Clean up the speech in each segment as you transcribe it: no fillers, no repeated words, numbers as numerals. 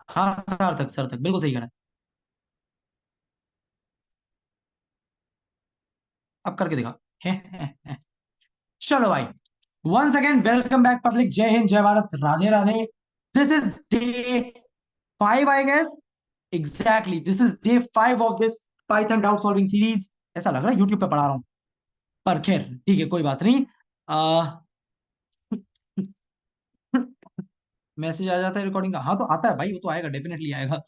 हाँ सार्थक, सार्थक बिल्कुल सही करा। अब करके दिखा। है। चलो भाई, once again welcome back public, जय हिंद जय Bharat, Radhe Radhe. This is day 5 I guess. Exactly this is day 5 of this Python doubt solving series. ऐसा लग रहा है यूट्यूब पे पढ़ा रहा हूँ, पर खैर ठीक है, कोई बात नहीं। आ, मैसेज आ जाता है रिकॉर्डिंग का? हाँ तो आता है भाई, वो तो आएगा, डेफिनेटली आएगा।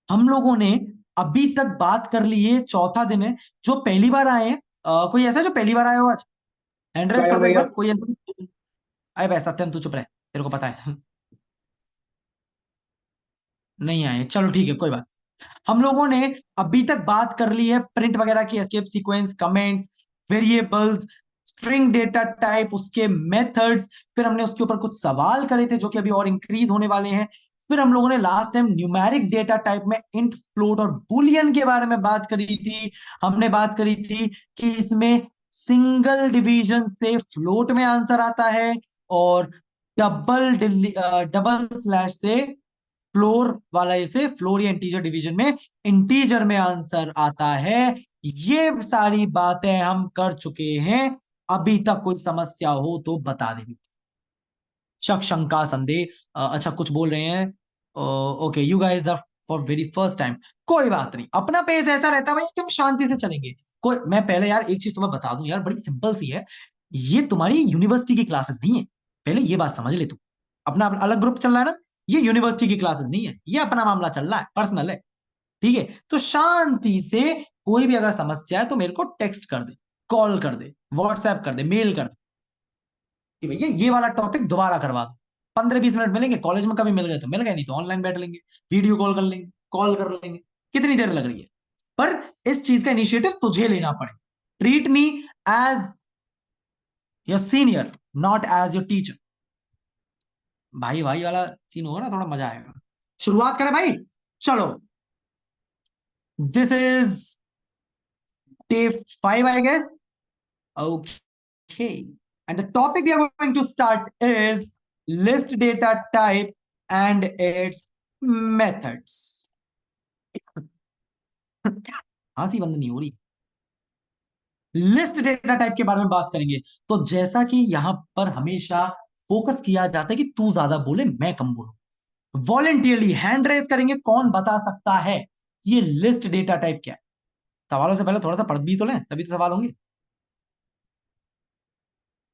हम लोगों ने अभी तक बात कर ली है, चौथा दिन है। जो पहली बार आए हैं, कोई ऐसा जो पहली बार आया हो आज? हैंड रेस मैं कर हूँ दो एक भैया। बार, कोई ऐसा। अरे भाई सत्यम तू चुप रहे, तेरे को पता है। नहीं आए, चलो ठीक है, कोई बात। हम लोगों ने अभी तक बात कर ली है प्रिंट वगैरह की, escape sequence, comments, variables, string data type, उसके मेथड्स। फिर हमने उसके ऊपर कुछ सवाल करे थे जो कि अभी और इंक्रीज होने वाले हैं। फिर हम लोगों ने last time numeric data type में इंट, फ्लोट और बुलियन के बारे में बात करी थी। हमने बात करी थी कि इसमें सिंगल डिवीजन से फ्लोट में आंसर आता है, और डबल डबल स्लैश से फ्लोर वाला, इसे फ्लोर या इंटीजर डिवीजन में इंटीजर में आंसर आता है। ये सारी बातें हम कर चुके हैं। अभी तक कोई समस्या हो तो बता देंगे। शक, शंका, संदेह, अच्छा कुछ बोल रहे हैं। Okay, you guys are for very first time. कोई बात नहीं, अपना पेज ऐसा रहता है भाई कि हम शांति से चलेंगे। कोई, मैं पहले यार एक चीज तुम्हें बता दूं यार, बड़ी सिंपल सी है। ये तुम्हारी यूनिवर्सिटी की क्लासेस नहीं है, पहले ये बात समझ ले तू। अपना अलग ग्रुप चल रहा है ना, ये यूनिवर्सिटी की क्लासेस नहीं है, ये अपना मामला चल रहा है, पर्सनल है। ठीक है, तो शांति से, कोई भी अगर समस्या है तो मेरे को टेक्स्ट कर दे, कॉल कर दे, व्हाट्सएप कर दे, मेल कर दे कि भैया ये वाला टॉपिक दोबारा करवा दो। 15-20 मिनट मिलेंगे, कॉलेज में कभी मिल गए तो मिल गए, नहीं तो ऑनलाइन बैठ लेंगे, वीडियो कॉल कर लेंगे, कॉल कर लेंगे। कितनी देर लग रही है? पर इस चीज का इनिशिएटिव तुझे लेना पड़े। Treat me as your senior, not as your teacher. भाई भाई वाला सीन होगा ना, थोड़ा मजा आएगा। शुरुआत करें भाई, चलो। This is day 5 I guess. Okay. And the topic we are going to start is list data type and its methods. हंसी बंद नहीं हो रही। लिस्ट डेटा टाइप के बारे में बात करेंगे। तो जैसा कि यहां पर हमेशा फोकस किया जाता है कि तू ज्यादा बोले मैं कम बोलूं, वॉलेंटियरली हैंड रेज करेंगे, कौन बता सकता है ये लिस्ट डेटा टाइप क्या है। सवालों से पहले थोड़ा सा पढ़ भी तो लें, तभी तो सवाल होंगे।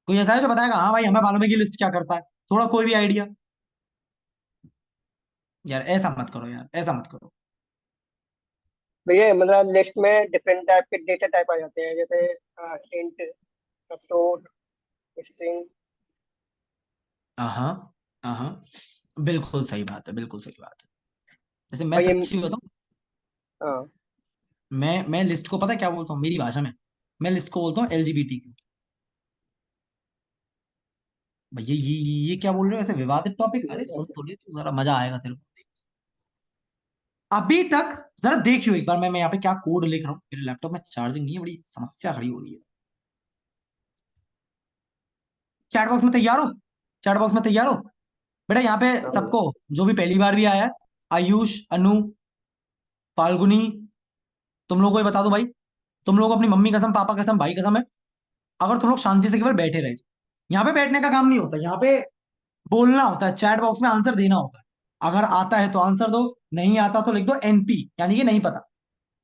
कोई ऐसा है जो बताएगा हाँ भाई हमें मालूम है कि लिस्ट क्या करता है? थोड़ा कोई भी आइडिया? यार ऐसा मत करो, यार ऐसा मत करो। भैया मतलब लिस्ट में डिफरेंट टाइप के डेटा टाइप आ जाते हैं, जैसे इंट, फ्लोट, स्ट्रिंग। हाँ हाँ, बिल्कुल सही बात है, बिल्कुल सही बात है। जैसे मैं और ये सच्ची बताऊं, हाँ। मैं लिस्ट को पता है क्या बोलता हूँ मेरी भाषा में? मैं लिस्ट को बोलता हूँ LGBTQ। भैया ये क्या बोल रहे हो, ऐसे विवादित टॉपिक? अरे सुन तो ले तू, जरा मजा आएगा तेरे को। अभी तक जरा देखियो एक बार, मैं यहाँ पे क्या कोड लिख रहा हूँ, मेरे लैपटॉप में चार्जिंग नहीं है, बड़ी समस्या खड़ी हो रही है। चैट बॉक्स में तैयार हो? चैट बॉक्स में तैयार हो? बेटा यहाँ पे हाँ भैया। सबको, जो भी पहली बार भी आया है, आयुष, अनु, फाल्गुनी, तुम लोगों को ही बता दो भाई। तुम लोग अपनी मम्मी कसम, पापा कसम, भाई कसम है, अगर तुम लोग शांति से केवल बैठे रहे। यहाँ पे बैठने का काम नहीं होता, यहाँ पे बोलना होता है, चैट बॉक्स में आंसर देना होता है। अगर आता है तो आंसर दो, नहीं आता तो लिख दो NP, यानी कि नहीं पता।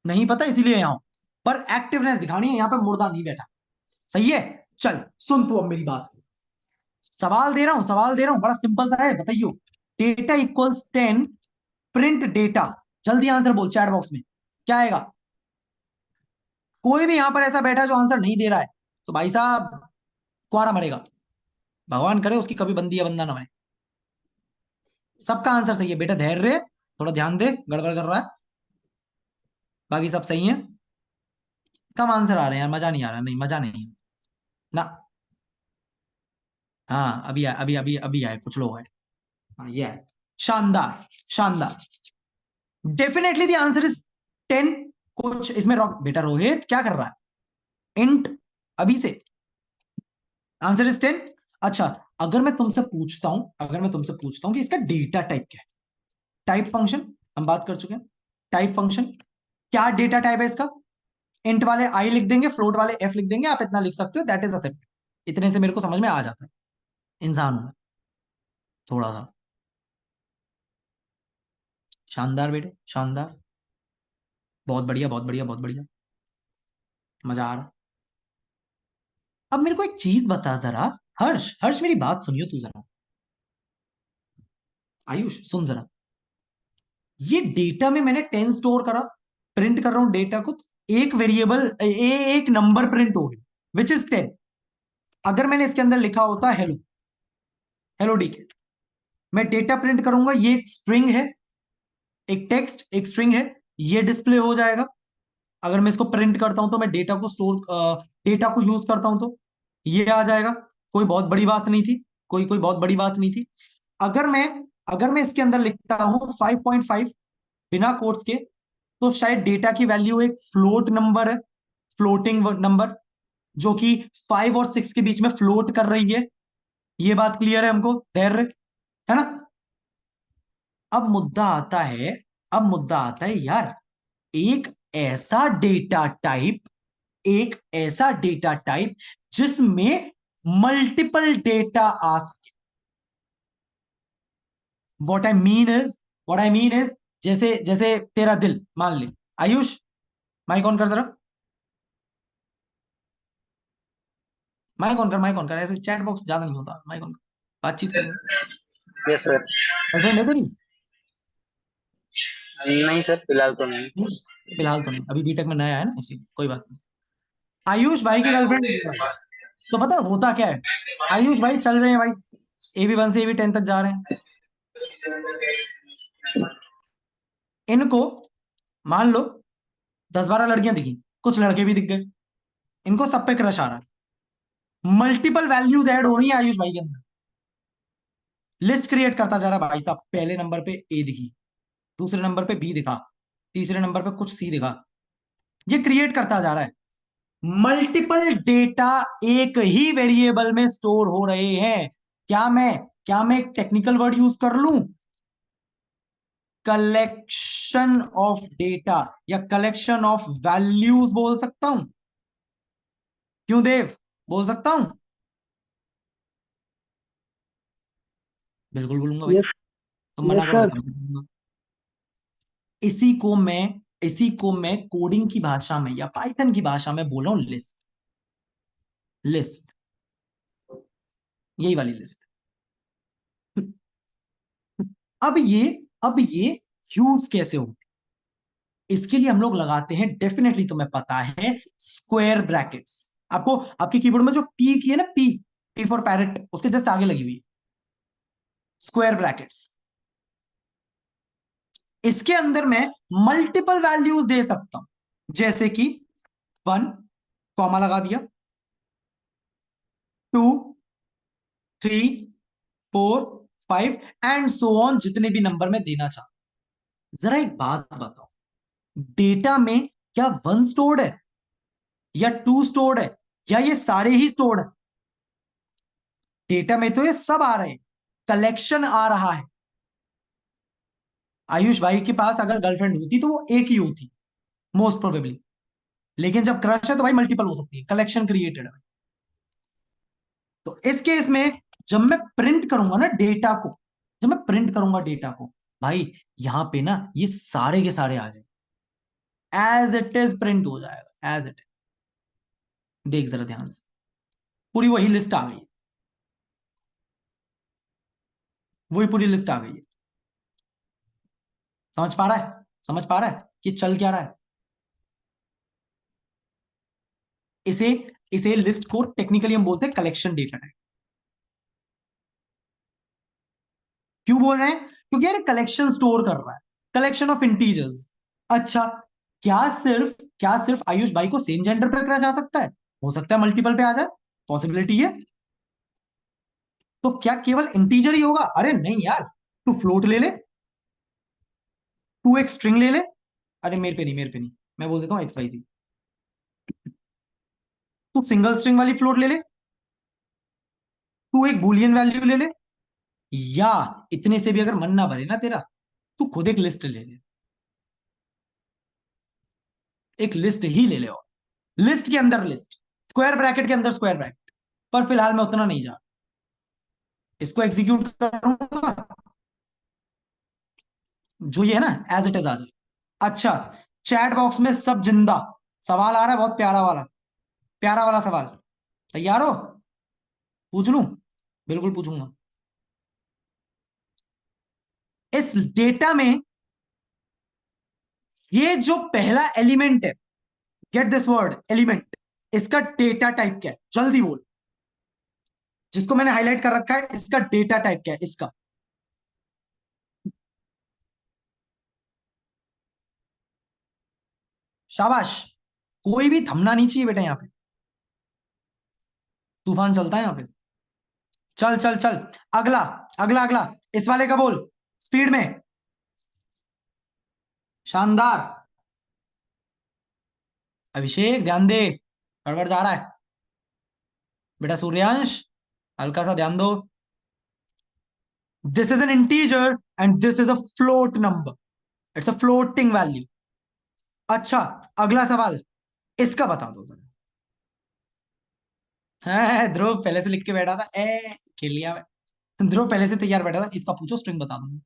नहीं पता इसीलिए यहाँ हूं। पर एक्टिवनेस दिखानी है, यहाँ पे मुर्दा नहीं बैठा। सही है? चल सुन तू अब मेरी बात। सवाल दे रहा हूं, सवाल दे रहा हूं, बड़ा सिंपल सा है, बताइयो। Data equals 10, print data. जल्दी आंसर बोल चैट बॉक्स में, क्या आएगा? कोई भी यहां पर ऐसा बैठा है जो आंसर नहीं दे रहा है, तो भाई साहब कुआरा मरेगा। भगवान करे उसकी कभी बंदी या बंदा ना बने। सबका आंसर सही है बेटा, धैर्य, थोड़ा ध्यान दे, गड़बड़ कर रहा है। बाकी सब सही है। कम आंसर आ रहे हैं यार, मजा नहीं आ रहा, नहीं मजा नहीं ना। हाँ अभी आए, अभी अभी अभी आए कुछ लोग आए। हाँ ये है। शानदार, शानदार। Definitely the answer is 10। कुछ इसमें रॉक बेटा, रोहित क्या कर रहा है? इंट अभी से, आंसर इज 10। अच्छा, अगर मैं तुमसे पूछता हूं, अगर मैं तुमसे पूछता हूं कि इसका डेटा टाइप क्या है, टाइप फंक्शन हम बात कर चुके हैं। टाइप फंक्शन क्या डेटा टाइप है इसका? इंट वाले आई लिख देंगे, फ्लोट वाले एफ लिख देंगे, आप इतना लिख सकते हो, दैट इज अ। इतने से मेरे को समझ में आ जाता है, इंसान हूं मैं थोड़ा सा। शानदार बेटे, शानदार, बहुत बढ़िया, बहुत बढ़िया, बहुत बढ़िया, मजा आ रहा। अब मेरे को एक चीज बता जरा, हर्ष, हर्ष मेरी बात सुनियो तू जरा, आयुष सुन जरा। ये डेटा में मैंने 10 स्टोर करा, प्रिंट कर रहा हूं डेटा को, तो एक वेरिएबल एक नंबर प्रिंट हो गया विच इज 10। अगर मैंने इसके अंदर लिखा होता हेलो, हेलो डी के, मैं डेटा प्रिंट करूंगा, ये एक स्ट्रिंग है, एक टेक्स्ट, एक स्ट्रिंग है, ये डिस्प्ले हो जाएगा। अगर मैं इसको प्रिंट करता हूं तो मैं डेटा को स्टोर, डेटा को यूज करता हूं तो ये आ जाएगा। कोई बहुत बड़ी बात नहीं थी, कोई कोई बहुत बड़ी बात नहीं थी। अगर मैं अगर मैं इसके अंदर लिखता हूं 5.5 बिना कोट्स के, तो शायद डेटा की वैल्यू एक फ्लोट नंबर है, फ्लोटिंग नंबर, जो कि 5 और 6 के बीच में फ्लोट कर रही है। ये बात क्लियर है हमको, धैर्य है ना? अब मुद्दा आता है, अब मुद्दा आता है यार, एक ऐसा डेटा टाइप, एक ऐसा डेटा टाइप जिसमें मल्टीपल डेटा आ सके। व्हाट आई मीन इज जैसे जैसे तेरा दिल मान ले। आयुष माइक ऑन कर जरा, माइक ऑन कर, माइक ऑन कर, ऐसे चैट बॉक्स ज्यादा नहीं होता, माइक ऑन कर, बातचीत करेंगे। Yes sir. गर्लफ्रेंड है तेरी? नहीं सर, फिलहाल तो नहीं। नहीं, फिलहाल तो नहीं, अभी बीटेक में नया है ना, इसी कोई बात नहीं। आयुष भाई की गर्लफ्रेंड है भाई। तो पता है होता क्या है, आयुष भाई चल रहे हैं भाई, AB1 से AB10 तक जा रहे हैं। इनको मान लो 10-12 लड़कियां दिखी, कुछ लड़के भी दिख गए, इनको सब पे क्रश आ रहा है, मल्टीपल वैल्यूज ऐड हो रही है आयुष भाई के अंदर, लिस्ट क्रिएट करता जा रहा है भाई साहब। पहले नंबर पे ए दिखी, दूसरे नंबर पे बी दिखा, तीसरे नंबर पे कुछ सी दिखा, ये क्रिएट करता जा रहा है। मल्टीपल डेटा एक ही वेरिएबल में स्टोर हो रहे हैं। क्या मैं एक टेक्निकल वर्ड यूज कर लूं? कलेक्शन ऑफ डेटा या कलेक्शन ऑफ वैल्यूज बोल सकता हूं। क्यों देव, बोल सकता हूं? बिल्कुल बोलूंगा भाई, यस। तुम मना यस करोगे सर। तब मैं बोलूंगा। इसी को मैं इसी को मैं कोडिंग की भाषा में या पाइथन की भाषा में बोल रहा हूं, लिस्ट। लिस्ट, यही वाली लिस्ट। अब ये यूज कैसे होती है? इसके लिए हम लोग लगाते हैं, डेफिनेटली तुम्हें पता है, स्क्वायर ब्रैकेट्स। आपको आपके कीबोर्ड में जो पी की है ना, पी, पी फॉर पैरेट, उसके जस्ट आगे लगी हुई है स्क्वायर ब्रैकेट्स। इसके अंदर मैं मल्टीपल वैल्यूज दे सकता हूं, जैसे कि 1, कॉमा लगा दिया, 2, 3, 4, 5 एंड सो ऑन, जितने भी नंबर में देना चाहूं। जरा एक बात बताओ, डेटा में क्या 1 स्टोर्ड है या 2 स्टोर्ड है या ये सारे ही स्टोर्ड है? डेटा में तो ये सब आ रहे हैं, कलेक्शन आ रहा है। आयुष भाई के पास अगर गर्लफ्रेंड होती तो वो एक ही होती, मोस्ट प्रोबेबली, लेकिन जब क्रश है तो भाई मल्टीपल हो सकती है, कलेक्शन क्रिएटेड है। तो इस केस में जब मैं प्रिंट करूंगा ना डेटा को, जब मैं प्रिंट करूंगा डेटा को, भाई यहां पे ना ये सारे के सारे आ जाए, एज इट इज प्रिंट हो जाएगा, एज इट इज। देख जरा ध्यान से, पूरी वही लिस्ट आ गई है, वही पूरी लिस्ट आ गई है। समझ पा रहा है, समझ पा रहा है कि चल क्या रहा है? इसे इसे लिस्ट को टेक्निकली हम बोलते हैं कलेक्शन डेटा टाइप। क्यों बोल रहे हैं? क्योंकि यार कलेक्शन स्टोर कर रहा है, कलेक्शन ऑफ इंटीजर्स। अच्छा, क्या सिर्फ आयुष भाई को सेम जेंडर पे रखा जा सकता है? हो सकता है मल्टीपल पे आ जाए, पॉसिबिलिटी है। तो क्या केवल इंटीजर ही होगा? अरे नहीं यार, तू फ्लोट ले ले, तू एक स्ट्रिंग ले ले। अरे मेरे पे नहीं, मेरे पे नहीं, मैं बोल देता हूँ XYZ। तू सिंगल स्ट्रिंग वाली फ्लोट ले ले, तू एक बुलियन वैल्यू ले ले, या इतने से भी अगर मन ना भरे ना तेरा, तू खुद एक लिस्ट ले ले, एक लिस्ट ही ले ले, और लिस्ट के अंदर लिस्ट, स्क्वायर ब्रैकेट के अंदर स्क्वायर ब्रैकेट। पर फिलहाल मैं उतना नहीं जा, इसको एग्जीक्यूट करूंगा, जो ये है ना एज इट इज आ जाए। अच्छा, चैट बॉक्स में सब जिंदा, सवाल आ रहा है बहुत प्यारा वाला, प्यारा वाला सवाल, तैयार हो? पूछ लूं? बिल्कुल पूछूंगा। इस डेटा में ये जो पहला एलिमेंट है, गेट दिस वर्ड एलिमेंट, इसका डेटा टाइप क्या है? जल्दी बोल, जिसको मैंने हाईलाइट कर रखा है, इसका डेटा टाइप क्या है इसका? शाबाश, कोई भी थमना नहीं चाहिए बेटा, यहां पे तूफान चलता है यहां पे। चल चल चल, अगला, अगला अगला, इस वाले का बोल, स्पीड में। शानदार, अभिषेक ध्यान दे, गड़बड़ जा रहा है बेटा। सूर्यांश, हल्का सा ध्यान दो। This is an integer and this is a float number, it's a floating value. अच्छा, अगला सवाल, इसका बता दो जरा। है ध्रुव पहले से लिख के बैठा था, खेल लिया मैं। ध्रुव पहले से तैयार बैठा था, इसका पूछो स्ट्रिंग बता दूंगा।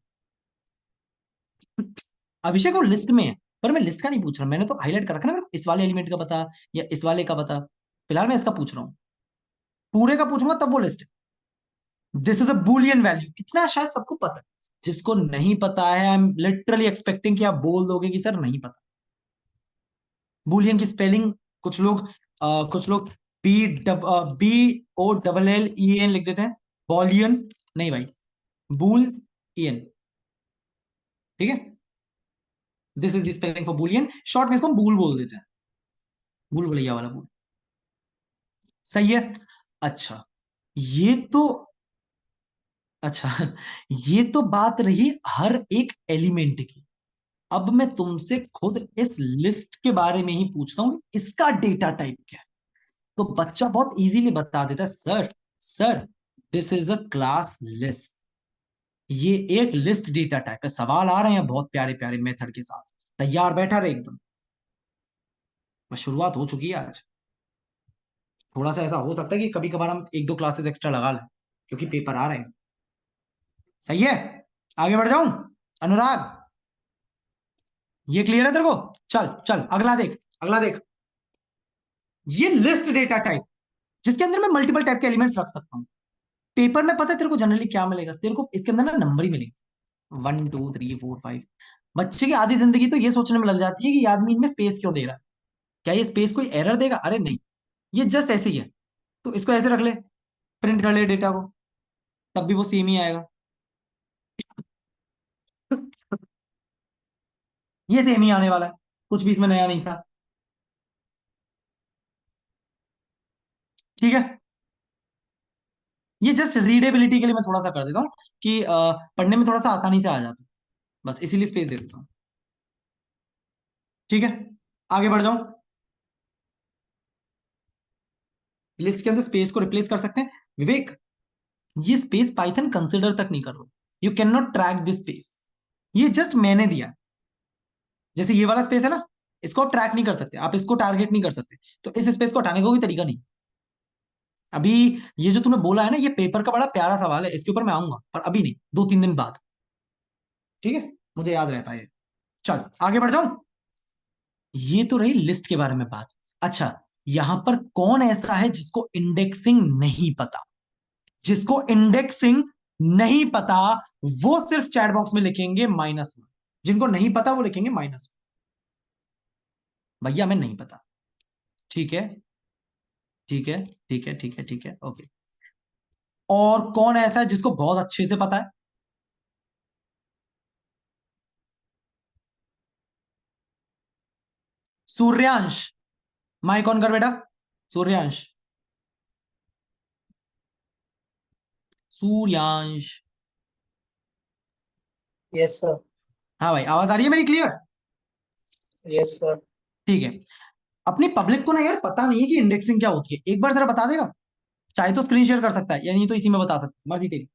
अभिषेक वो लिस्ट में है, पर मैं लिस्ट का नहीं पूछ रहा, मैंने तो हाईलाइट कर रखा ना, मेरे को इस वाले एलिमेंट का बता या इस वाले का बता। फिलहाल मैं इसका पूछ रहा हूँ, पूरे का पूछूंगा तब वो list. This is a Boolean value, इतना शायद सबको पता है। जिसको नहीं पता है, आई एम लिटरली एक्सपेक्टिंग कि आप बोल दोगे कि सर नहीं पता। बुलियन की स्पेलिंग, कुछ लोग B O double L E N लिख देते हैं, बॉलियन नहीं भाई, बूल ईएन, ठीक है। This is the spelling for Boolean, short में इसको हम बूल बोल देते हैं, बूल भुलैया वाला बूल। सही है। अच्छा, ये तो, अच्छा ये तो बात रही हर एक एलिमेंट की। अब मैं तुमसे खुद इस लिस्ट के बारे में ही पूछता हूं, इसका डेटा टाइप क्या है? तो बच्चा बहुत इजीली बता देता है, sir sir this is a class list. ये एक लिस्ट डेटा टाइप है। सवाल आ रहे हैं बहुत प्यारे प्यारे मेथड के साथ, तैयार बैठा रहे एकदम। बस शुरुआत हो चुकी है आज। थोड़ा सा ऐसा हो सकता है कि कभी कभार हम एक दो क्लासेस एक्स्ट्रा लगा लें, क्योंकि पेपर आ रहे हैं। सही है, आगे बढ़ जाऊं? अनुराग, ये क्लियर है तेरे को? चल चल, अगला देख, अगला देख। ये लिस्ट डेटा टाइप, जिसके अंदर मैं मल्टीपल टाइप के एलिमेंट्स रख सकता हूँ। पेपर में पता है तेरे को जनरली क्या मिलेगा? तेरे को इसके अंदर ना नंबर ही मिलेगा, 1 2 3 4 5। बच्चे की आधी जिंदगी तो ये सोचने में लग जाती है कि ये आदमी इनमें स्पेस क्यों दे रहा है, क्या ये स्पेस कोई एरर देगा? अरे नहीं, ये जस्ट ऐसे ही है। तो इसको ऐसे रख ले, प्रिंट कर ले डेटा को, तब भी वो सेम ही आएगा। ये सेम ही आने वाला है, कुछ भी इसमें नया नहीं था। ठीक है, ये जस्ट रीडेबिलिटी के लिए मैं थोड़ा सा कर देता हूँ कि पढ़ने में थोड़ा सा आसानी से आ जाता है, बस इसीलिए स्पेस दे देता हूँ। ठीक है, आगे बढ़ जाऊं। लिस्ट के अंदर स्पेस को रिप्लेस कर सकते हैं विवेक। ये स्पेस पाइथन कंसिडर तक नहीं कर रहा, you can not track this space. ये जस्ट मैंने दिया, जैसे ये वाला स्पेस है ना, इसको आप ट्रैक नहीं कर सकते, आप इसको टारगेट नहीं कर सकते। तो इस स्पेस को हटाने का कोई तरीका नहीं। अभी ये जो तूने बोला है ना, ये पेपर का बड़ा प्यारा सवाल है, इसके ऊपर मैं आऊंगा, पर अभी नहीं, 2 3 दिन बाद। ठीक है, मुझे याद रहता है ये। चल आगे बढ़ जाऊं। ये तो रही लिस्ट के बारे में बात। अच्छा, यहां पर कौन ऐसा है जिसको इंडेक्सिंग नहीं पता? जिसको इंडेक्सिंग नहीं पता, वो सिर्फ चैट बॉक्स में लिखेंगे -1। जिनको नहीं पता वो लिखेंगे भैया हमें नहीं पता। ठीक है, ठीक है, ठीक है, ठीक है, ठीक है, ओके। और कौन ऐसा है जिसको बहुत अच्छे से पता है? सूर्यांश, माइक ऑन कर बेटा। सूर्यांश, सूर्यांश। Yes sir. हाँ भाई, आवाज आ रही है मेरी क्लियर? Yes sir. ठीक है। अपनी पब्लिक को ना यार पता नहीं है कि इंडेक्सिंग क्या होती है, एक बार जरा बता देगा? चाहे तो स्क्रीन शेयर कर सकता है, या नहीं तो इसी में बता सकता है, मर्जी तेरी।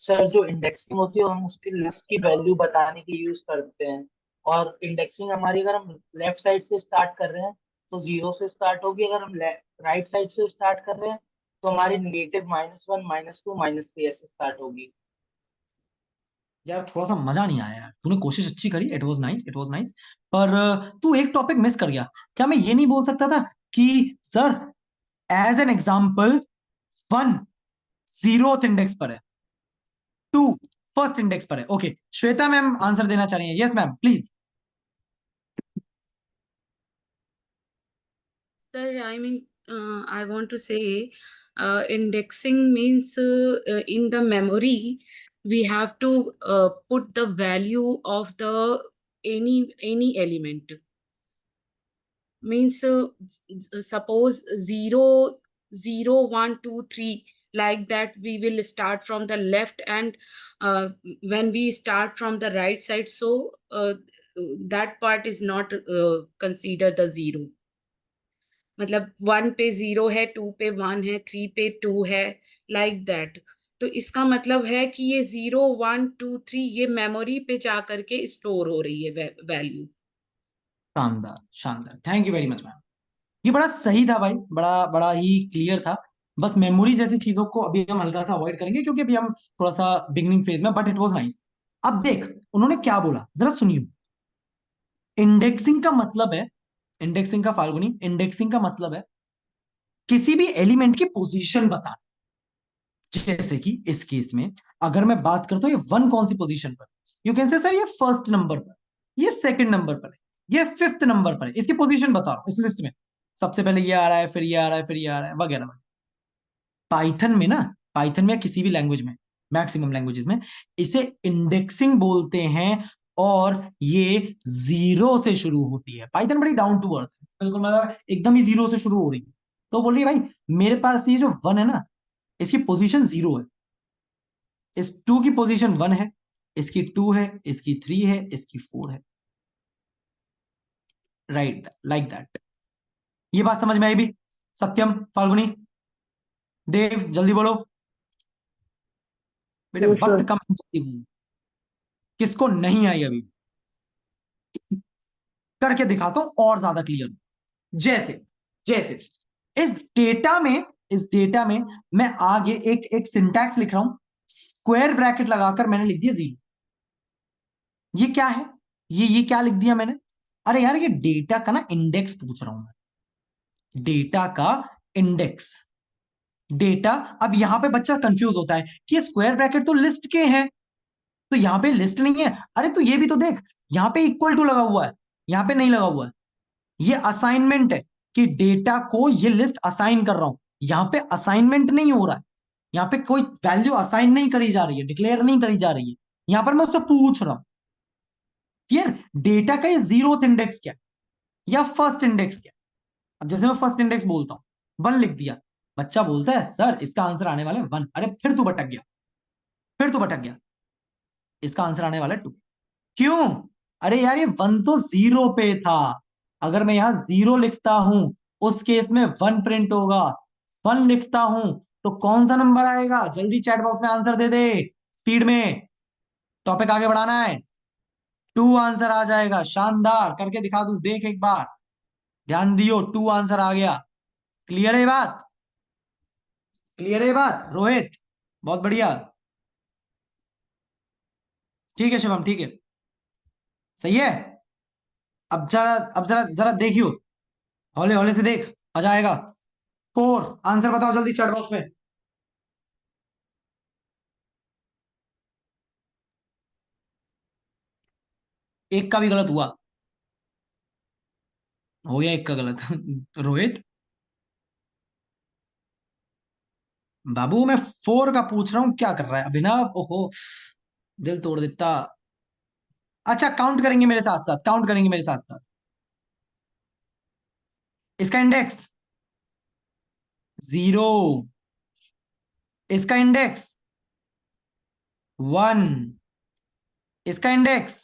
सर जो इंडेक्सिंग होती है हम उसकी लिस्ट की वैल्यू बताने की यूज करते हैं। और इंडेक्सिंग हमारी अगर हम लेफ्ट साइड से स्टार्ट कर रहे हैं तो 0 से स्टार्ट होगी। अगर हम राइट साइड से स्टार्ट कर रहे हैं तो हमारी नेगेटिव -1 -2 -3 ऐसे स्टार्ट होगी। यार थोड़ा सा मजा नहीं आया यार, तूने कोशिश अच्छी करी, it was nice, it was nice. पर तू एक टॉपिक मिस कर गया। क्या मैं ये नहीं बोल सकता था कि sir as an example, 1 zeroth index पर है, 2 फर्स्ट इंडेक्स पर है। ओके, श्वेता मैम आंसर देना चाह रही है। Yes ma'am please. Sir, I mean, I want to say indexing means in the memory, we have to put the value of the any element. Means suppose 0, 0, 1, 2, 3, like that we will start from the left, and when we start from the right side, so that part is not considered the zero. मतलब 1 पे 0 है, 2 पे 1 है, 3 पे 2 है, like that. तो इसका मतलब है कि ये 0, 1, 2, 3 ये मेमोरी पे जा करके स्टोर हो रही है वैल्यू। शानदार शानदार, thank you very much ma'am. ये बड़ा सही था भाई, बड़ा बड़ा ही क्लियर था। बस मेमोरी जैसी चीजों को अभी हम हल्का सा अवॉइड करेंगे क्योंकि अभी हम थोड़ा सा बिगनिंग फेज में, बट इट वाज नाइस। अब देख उन्होंने क्या बोला, जरा सुनियो। इंडेक्सिंग का मतलब है, इंडेक्सिंग का फाल्गुनी, इंडेक्सिंग का मतलब है किसी भी एलिमेंट की पोजीशन बता। जैसे कि इस केस में अगर मैं बात करता हूं ये 1 कौन सी पोजीशन पर, यू कैन से सर ये फर्स्ट नंबर पर, ये सेकंड नंबर पर है, ये फिफ्थ नंबर पर है, इसकी पोजीशन बता रहा हूं इस लिस्ट में। सबसे पहले ये आ रहा है, फिर ये आ रहा है, फिर ये आ रहा है, वगैरह वगैरह। पाइथन में ना, पाइथन में या किसी भी लैंग्वेज में, मैक्सिमम लैंग्वेजेस में इसे इंडेक्सिंग बोलते हैं। और ये जीरो से शुरू होती है। पाइथन बड़ी डाउन टू अर्थ है, बिल्कुल मतलब एकदम ही जीरो से शुरू हो रही है। तो बोल रही है भाई मेरे पास ये जो 1 है ना, इसकी पोजीशन 0 है, इस 2 की पोजीशन 1 है, इसकी 2 है, इसकी 3 है, इसकी 4 है, राइट लाइक दैट। ये बात समझ में आई भी? सत्यम, फाल्गुनी, देव, जल्दी बोलो बेटे, यस वक्त सर। कम है, जल्दी बोलो। किसको नहीं आई अभी? करके दिखाता हूं और ज्यादा क्लियर। जैसे जैसे इस डेटा में, इस डेटा में मैं आगे एक एक सिंटैक्स लिख रहा हूं, स्क्वायर ब्रैकेट लगाकर मैंने लिख दिया 0। ये क्या है? ये क्या लिख दिया मैंने? अरे यार ये डेटा का ना इंडेक्स पूछ रहा हूं मैं, डेटा का इंडेक्स। डेटा, अब यहां पे बच्चा कंफ्यूज होता है कि स्क्वायर ब्रैकेट तो लिस्ट के हैं, तो यहां पे लिस्ट नहीं है। अरे तो ये भी तो देख, यहां पे इक्वल टू लगा हुआ है, यहां पे नहीं लगा हुआ है। ये असाइनमेंट है कि डेटा को ये लिस्ट असाइन कर रहा हूं, यहां पे असाइनमेंट नहीं हो रहा है। यहां पे कोई वैल्यू असाइन नहीं करी जा रही है, डिक्लेयर नहीं करी जा रही है, यहां पर मैं उससे पूछ रहा हूं कि यार डेटा का ये जीरोथ इंडेक्स क्या है या फर्स्ट इंडेक्स क्या है। अब जैसे मैं फर्स्ट इंडेक्स बोलता हूं, 1 लिख दिया, बच्चा बोलता है सर इसका आंसर आने वाला है 1। अरे फिर तू भटक गया, फिर तू भटक गया, इसका आंसर आने वाला है 2। क्यों? अरे यार ये 1 तो 0 पे था, अगर मैं यहां 0 लिखता हूं उस केस में 1 प्रिंट होगा। 1 लिखता हूं तो कौन सा नंबर आएगा? जल्दी चैट बॉक्स में आंसर दे दे, स्पीड में, टॉपिक आगे बढ़ाना है। 2 आंसर आ जाएगा, शानदार, करके दिखा दूं, देख एक बार, ध्यान दियो, 2 आंसर आ गया। क्लियर है बात? क्लियर है बात रोहित? बहुत बढ़िया, ठीक है शिवम, ठीक है, सही है। अब जरा जरा देखियो, हौले हौले से देख, मजा आएगा। 4 आंसर बताओ जल्दी चैट बॉक्स में। एक का भी गलत हुआ, हो गया एक का गलत। रोहित बाबू मैं 4 का पूछ रहा हूं, क्या कर रहा है अभिनव? ओहो, दिल तोड़ देता। अच्छा काउंट करेंगे मेरे साथ साथ, काउंट करेंगे मेरे साथ साथ। इसका इंडेक्स 0, इसका इंडेक्स 1, इसका इंडेक्स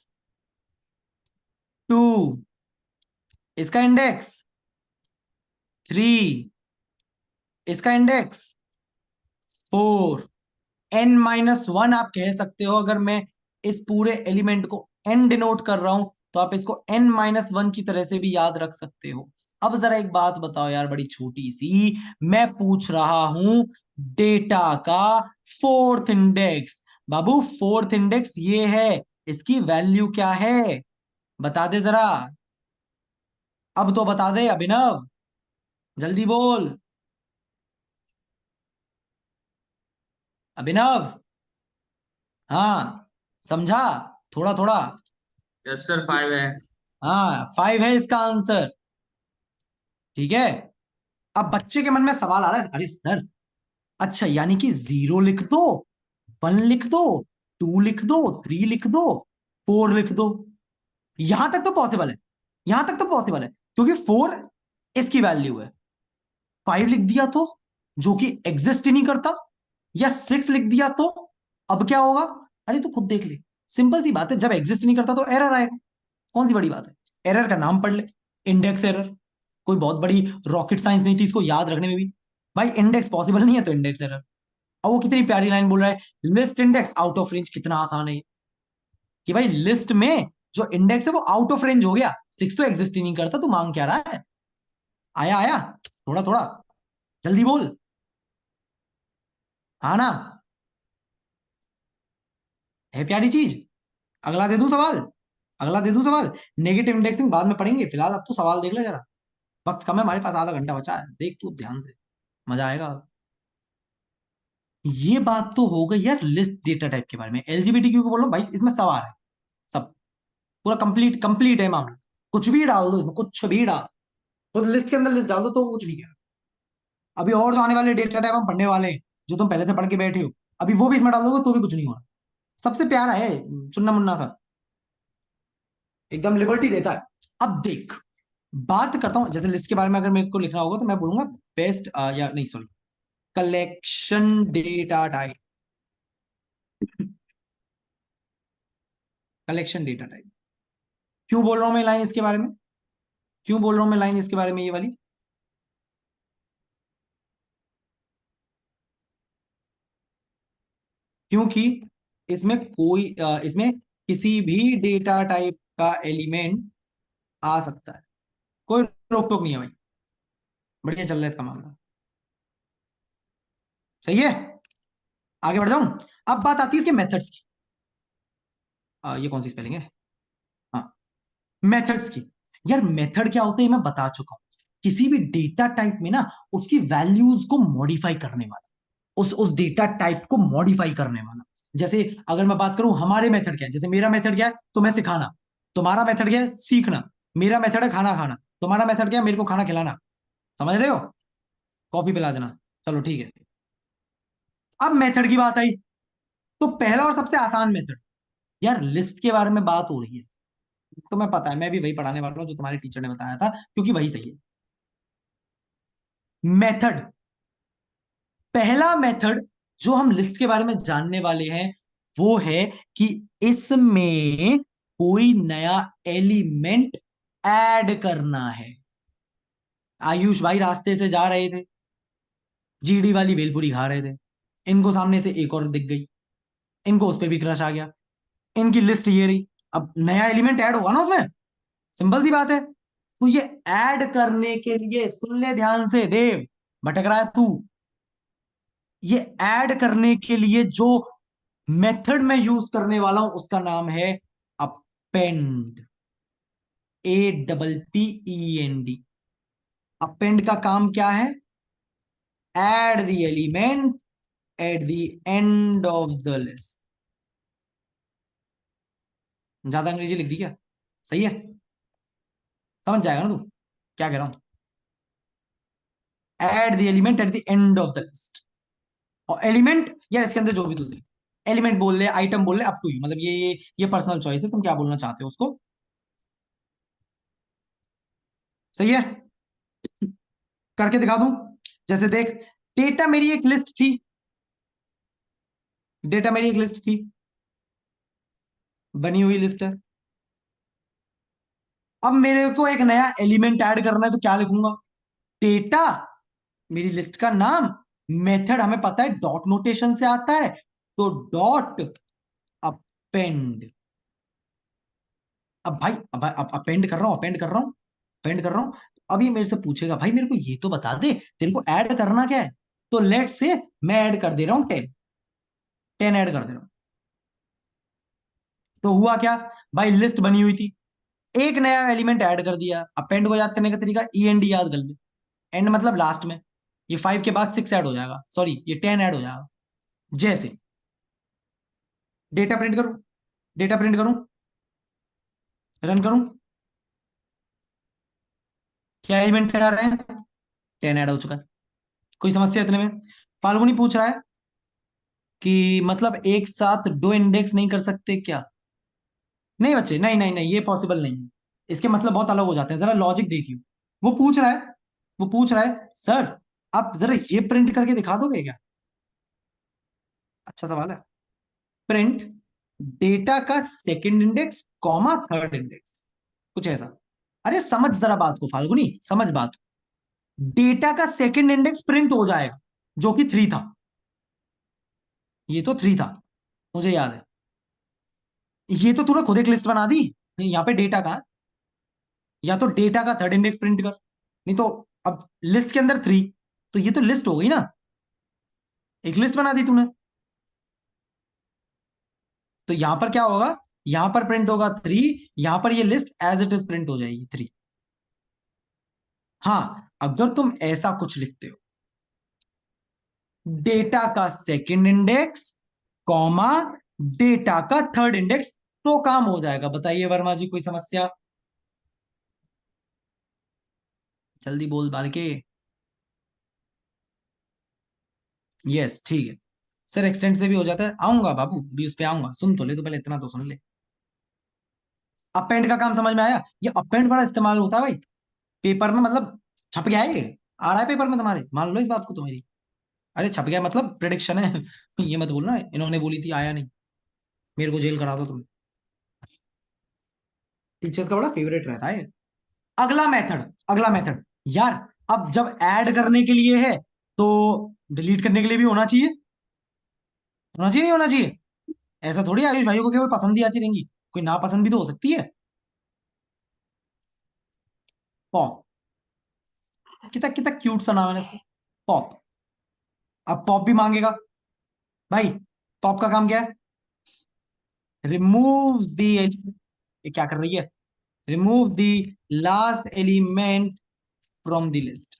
2, इसका इंडेक्स 3, इसका इंडेक्स 4, n-1 आप कह सकते हो। अगर मैं इस पूरे एलिमेंट को n डिनोट कर रहा हूं तो आप इसको n-1 की तरह से भी याद रख सकते हो। अब जरा एक बात बताओ यार, बड़ी छोटी सी, मैं पूछ रहा हूं डेटा का फोर्थ इंडेक्स। बाबू फोर्थ इंडेक्स ये है, इसकी वैल्यू क्या है बता दे जरा। अब तो बता दे अभिनव, जल्दी बोल अभिनव। हाँ समझा, थोड़ा थोड़ा। यस सर 5 है। हाँ 5 है इसका आंसर, ठीक है। अब बच्चे के मन में सवाल आ रहा है, अरे सर अच्छा यानी कि 0 लिख दो, 1 लिख दो, 2 लिख दो, 3 लिख दो, 4 लिख दो। यहां तक तो पॉसिबल है, यहां तक तो पॉसिबल है क्योंकि 4 इसकी वैल्यू है। 5 लिख दिया तो, जो कि एग्जिस्ट ही नहीं करता, या 6 लिख दिया तो अब क्या होगा? अरे तू खुद देख ले, सिंपल सी बात है, जब एग्जिस्ट नहीं करता तो एरर आएगा। कौन सी बड़ी बात है, एरर का नाम पढ़ ले, इंडेक्स एरर। कोई बहुत बड़ी रॉकेट साइंस नहीं थी इसको याद रखने में भी। भाई इंडेक्स पॉसिबल नहीं है तो इंडेक्स एरर। और वो कितनी प्यारी लाइन बोल रहा है, list index out of range. कितना आसान है कि भाई लिस्ट में जो इंडेक्स है वो आउट ऑफ रेंज हो गया, 6 तो एग्जिस्ट ही नहीं करता, तू मांग क्या रहा है? आया आया, थोड़ा थोड़ा जल्दी बोल। हाँ ना, है प्यारी चीज। अगला दे दूं सवाल, अगला दे दूं सवाल। नेगेटिव इंडेक्सिंग बाद में पढ़ेंगे, फिलहाल अब तू सवाल देख ले जरा। वक्त कम है हमारे पास, आधा घंटा बचा है, देख तू ध्यान से, मजा आएगा। ये बात तो हो गई यार लिस्ट डेटा टाइप के बारे में। एलजीबीटीक्यू को बोलो भाई इसमें सब आ रहा है, सब पूरा कंप्लीट कंप्लीट है मामला। कुछ भी डाल दो इसमें, कुछ भी डाल, तो लिस्ट के अंदर लिस्ट डाल दो तो कुछ नहीं है। अभी और जो आने वाले डेटा टाइप हम पढ़ने वाले हैं, जो तुम पहले से पढ़ के बैठे हो, अभी वो भी इसमें डाल दोगे तो भी कुछ नहीं होना। सबसे प्यारा है, चुन्ना मुन्ना था, एकदम लिबर्टी देता है। अब देख, बात करता हूं जैसे लिस्ट के बारे में, अगर मेरे को लिखना होगा तो मैं बोलूंगा बेस्ट या नहीं sorry, collection data type, collection data type. क्यों बोल रहा हूं मैं लाइन इसके बारे में, क्यों बोल रहा हूं मैं लाइन इसके बारे में ये वाली? क्योंकि इसमें कोई इसमें किसी भी डेटा टाइप का एलिमेंट आ सकता है, कोई रोक टोक नहीं है भाई। बढ़िया चल रहा है इसका मामला, सही है। आगे बढ़ जाऊं, अब बात आती है इसके मेथड्स की। ये कौन सी स्पेलिंग है? हाँ, मेथड्स की। यार मेथड क्या होते हैं मैं बता चुका हूं, किसी भी डेटा टाइप में ना उसकी वैल्यूज को मॉडिफाई करने वाला, उस डेटा टाइप को मॉडिफाई करने वाला। जैसे अगर मैं बात करूं हमारे मेथड क्या है, जैसे मेरा मेथड क्या है, तुम्हें सिखाना। तुम्हारा मेथड क्या है, सीखना। मेरा मेथड है खाना खाना। तुम्हारा मेथड क्या है, मेरे को खाना खिलाना। समझ रहे हो? कॉफी पिला देना, चलो ठीक है। अब मेथड की बात आई, तो पहला और सबसे आसान मेथड, यार लिस्ट के बारे में बात हो रही है तो मैं पता है मैं भी वही पढ़ाने वाला हूं जो तुम्हारे टीचर ने बताया था, क्योंकि वही सही है। मेथड, पहला मेथड जो हम लिस्ट के बारे में जानने वाले हैं वो है कि इसमें कोई नया एलिमेंट ऐड करना है। आयुष भाई रास्ते से जा रहे थे, जीडी वाली भेलपुरी खा रहे थे, इनको सामने से एक और दिख गई, इनको उस पर भी क्रश आ गया, इनकी लिस्ट ये रही। अब नया एलिमेंट ऐड होगा ना उसमें, सिंपल सी बात है। तो ये ऐड करने के लिए, सुन ले ध्यान से देव, भटक रहा है तू, ये ऐड करने के लिए जो मेथड में यूज करने वाला हूं उसका नाम है अपेंड, APPEND। अपेंड का काम क्या है, add the element eight the end of the list. ज्यादा अंग्रेजी लिख दी क्या? सही है, समझ जाएगा ना तू क्या कह रहा हूं। Add the element eight the end of the list. और एलिमेंट यार इसके अंदर जो भी तू दे, एलिमेंट बोल ले, आइटम बोल ले, अप टू यू, मतलब ये पर्सनल चॉइस है, तुम क्या बोलना चाहते हो उसको। सही है, करके दिखा दूं। जैसे देख, डेटा मेरी एक लिस्ट थी, डेटा मेरी एक लिस्ट थी, बनी हुई लिस्ट है। अब मेरे को एक नया एलिमेंट ऐड करना है तो क्या लिखूंगा, डेटा, मेरी लिस्ट का नाम, मेथड हमें पता है डॉट नोटेशन से आता है, तो डॉट अपेंड। अब भाई अब अपेंड कर रहा हूं, अपेंड कर रहा हूं, अपेंड कर रहा हूं। अब ये मेरे से पूछेगा भाई मेरे को ये तो बता दे तेरे को ऐड करना क्या है। तो लेट से मैं ऐड कर दे रहा हूं 10, 10 ऐड कर दे रहा हूं। तो हुआ क्या भाई, लिस्ट बनी हुई थी, एक नया एलिमेंट ऐड कर दिया। अपेंड को याद करने का तरीका ई एंड डी याद कर ले। एंड मतलब लास्ट में, ये 5 के बाद 6 ऐड हो जाएगा, सॉरी ये 10 ऐड हो जाएगा। जैसे डेटा प्रिंट करूं, डेटा प्रिंट करूं, रन करूं, क्या एलिमेंट आ रहे हैं, 10 ऐड हो चुका है। कोई समस्या इतने में। फाल्गुनी पूछ रहा है कि मतलब एक साथ दो इंडेक्स नहीं कर सकते क्या। नहीं बच्चे, नहीं नहीं नहीं, ये पॉसिबल नहीं है। इसके मतलब बहुत अलग हो जाते हैं, जरा लॉजिक देखिए। वो पूछ रहा है, वो पूछ रहा है सर आप जरा ये प्रिंट करके दिखा दोगे क्या। अच्छा सवाल है। प्रिंट डेटा का second index comma third index, कुछ ऐसा। अरे समझ जरा बात को फाल्गुनी, समझ बात को। डेटा का सेकंड इंडेक्स प्रिंट हो जाएगा जो कि 3 था, ये तो 3 था, मुझे याद है। ये तो तूने खुद एक लिस्ट बना दी, नहीं यहाँ पे डेटा का, या तो डेटा का थर्ड इंडेक्स प्रिंट कर, नहीं तो अब लिस्ट के अंदर 3, तो ये तो लिस्ट हो गई ना, एक लिस्ट बना दी तूने। तो यहां पर क्या होगा, यहां पर प्रिंट होगा 3, यहां पर ये list as it is print हो जाएगी 3। हाँ, अगर तुम ऐसा कुछ लिखते हो, डेटा का सेकंड इंडेक्स कॉमा डेटा का थर्ड इंडेक्स, तो काम हो जाएगा। बताइए वर्मा जी कोई समस्या। जल्दी बोल बालके। यस ठीक है सर, एक्सटेंड से भी हो जाता है, आऊंगा बाबू भी उस पे आऊंगा, सुन तो ले, तो पहले इतना तो सुन ले। अपेंड का काम समझ में आया, ये अपेंड बड़ा इस्तेमाल होता है भाई पेपर में, मतलब छप गया है ये, आ रहा है पेपर में तुम्हारे, मान लो इस बात को तो मेरी। अरे छप गया मतलब प्रिडिक्शन है ये मत बोलना इन्होंने बोली थी आया नहीं, मेरे को जेल करा दो तुम। टीचर्स का बड़ा फेवरेट रहता है। अगला मेथड, अगला मेथड यार, अब जब ऐड करने के लिए है तो डिलीट करने के लिए भी होना चाहिए, होना चाहिए नहीं होना चाहिए। ऐसा थोड़ी आयुष भाइयों को केवल पसंद ही आती रहेंगी, कोई नापसंद भी तो हो सकती है। पॉप, कितना कितना क्यूट सा नाम है ना इसका, पॉप। अब पॉप भी मांगेगा भाई, पॉप का काम क्या है, रिमूव्स द, ये क्या कर रही है, remove the last element from the list.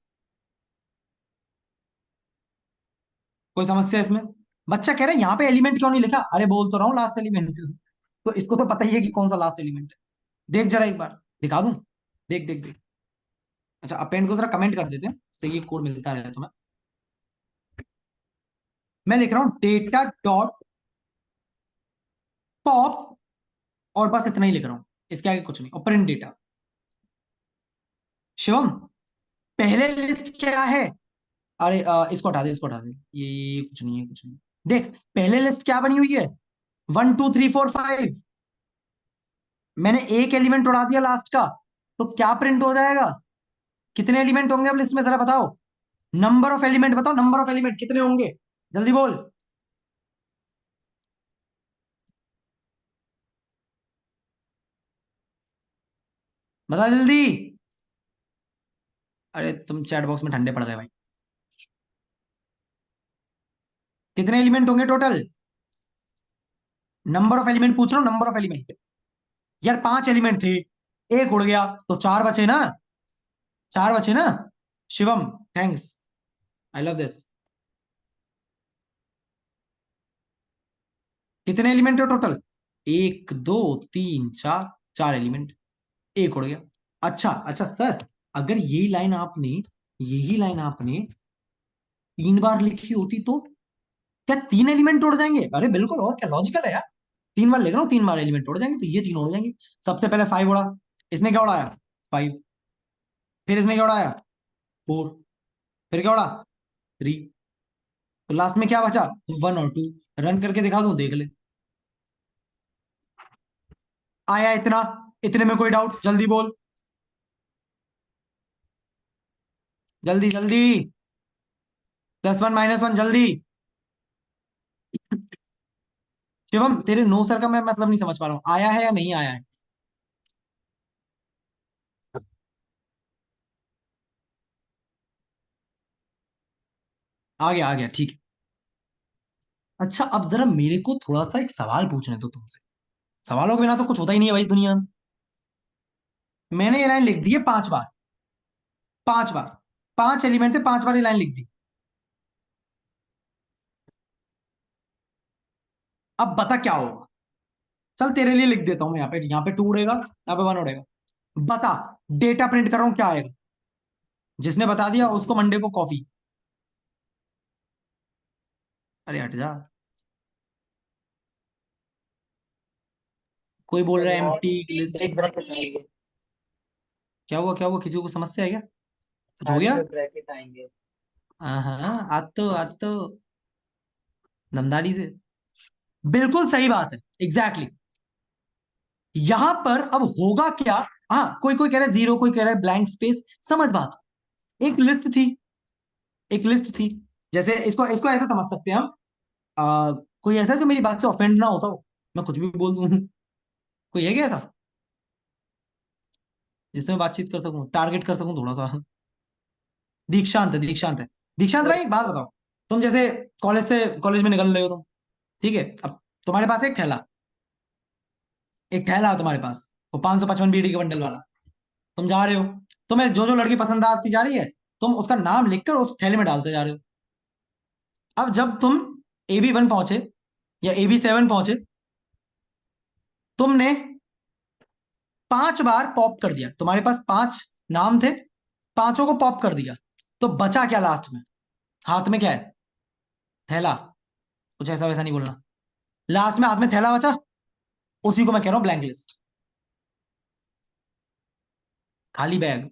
कोई समस्या इसमें। बच्चा कह रहा है यहाँ पे एलिमेंट क्यों नहीं लिखा, अरे बोल तो रहा हूँ लास्ट एलिमेंट, तो इसको तो पता ही है कि कौन सा लास्ट एलिमेंट है। देख जरा एक बार दिखा दूं, देख देख देख। अच्छा अपेंड को जरा कमेंट कर देते हैं, सही ये कोड मिलता रहे तुम्हें। मैं लिख रहा हूं डेटा डॉट पॉप, और बस इतना ही लिख रहा हूं, इसके आगे कुछ नहीं, और प्रिंट डेटा। शिवम, पहले लिस्ट क्या है, अरे इसको हटा दे, इसको हटा दे, ये कुछ नहीं है, कुछ नहीं। देख पहले लिस्ट क्या बनी हुई है, 1 2 3 4 5। मैंने एक एलिमेंट उड़ा दिया लास्ट का, तो क्या प्रिंट हो जाएगा, कितने एलिमेंट होंगे अब लिस्ट में जरा बताओ, नंबर ऑफ एलिमेंट बताओ, नंबर ऑफ एलिमेंट कितने होंगे, जल्दी बोल। बता जल्दी। अरे तुम चैट बॉक्स में ठंडे पड़ गए भाई। कितने एलिमेंट होंगे टोटल, नंबर ऑफ एलिमेंट पूछ रहा हूं, नंबर ऑफ एलिमेंट। यार 5 एलिमेंट थे, एक उड़ गया तो 4 बचे ना, 4 बचे ना। Shivam thanks, I love this. कितने एलिमेंट है टोटल, 1 2 3 4, 4 एलिमेंट, एक उड़ गया। अच्छा अच्छा सर, अगर यही लाइन आपने 3 बार लिखी होती तो क्या 3 एलिमेंट उड़ जाएंगे, अरे बिल्कुल, और क्या लॉजिकल है यार। 3 बार लिख रहा हूँ, 3 बार एलिमेंट उड़ जाएंगे, तो ये 3 उड़ जाएंगे। सबसे पहले 5 उड़ा, इसने क्या उड़ाया 5, फिर इसने क्या उड़ाया 4, फिर क्या उड़ा 3, तो लास्ट में क्या बचा 1 और 2। रन करके दिखा दूं, देख ले। आया इतना, इतने में कोई डाउट, जल्दी बोल, जल्दी जल्दी, +1 -1 जल्दी। शिवम तेरे नो सर का मैं मतलब नहीं समझ पा रहा हूँ, आया है या नहीं आया है? आ गया ठीक है। अच्छा अब जरा मेरे को थोड़ा सा एक सवाल पूछने दो तुमसे। सवालों के बिना तो कुछ होता ही नहीं है भाई दुनिया में। मैंने ये लाइन लिख दी है 5 बार, 5 बार, 5 एलिमेंट थे, 5 बार ये लाइन लिख दी। अब बता क्या होगा। चल तेरे लिए लिख देता हूं मैं, यहाँ पे 2 उड़ेगा, यहाँ पे 1 उड़ेगा। बता, डेटा प्रिंट कर रहा हूं, क्या आएगा? जिसने बता दिया उसको मंडे को कॉफी। अरे हट जा। कोई बोल सर रहा है यहाँ एम्प्टी लिस्ट। ब्रेक ब्रैकेट आएंगे, क्या हुआ क्या हुआ, किसी को समस्या है क्या? कुछ हो खाली गया? में ब्रैकेट आएंगे। हाँ आज तो दमदारी से। बिल्कुल सही बात है, एग्जैक्टली exactly। यहां पर अब होगा क्या? हाँ, कोई कोई कह रहा है जीरो, कोई कह रहा है ब्लैंक स्पेस। समझ बात को। एक लिस्ट थी, एक लिस्ट थी। जैसे इसको इसको ऐसा समझ सकते हैं हम। कोई ऐसा जो मेरी बात से ऑफेंड ना होता हो, मैं कुछ भी बोल दूं। कोई है क्या था जिससे मैं बातचीत कर सकूं, टारगेट कर सकूं थोड़ा सा? दीक्षांत है, दीक्षांत है। दीक्षांत सर भाई बात बताओ। तुम जैसे कॉलेज में निकल रहे हो तुम, ठीक है? अब तुम्हारे पास एक थैला, एक थैला है तुम्हारे पास, वो 555 बीडी के बंडल वाला। तुम जा रहे हो, तुम्हें जो जो लड़की पसंद आती जा रही है, तुम उसका नाम लिखकर उस थैले में डालते जा रहे हो। अब जब तुम AB1 पहुंचे या AB7 पहुंचे, तुमने 5 बार पॉप कर दिया, तुम्हारे पास 5 नाम थे, पांचों को पॉप कर दिया। तो बचा क्या लास्ट में? हाथ में क्या है? थैला। कुछ ऐसा वैसा नहीं बोलना। लास्ट में हाथ में थैला बचा, उसी को मैं कह रहा हूं ब्लैंक लिस्ट। खाली बैग।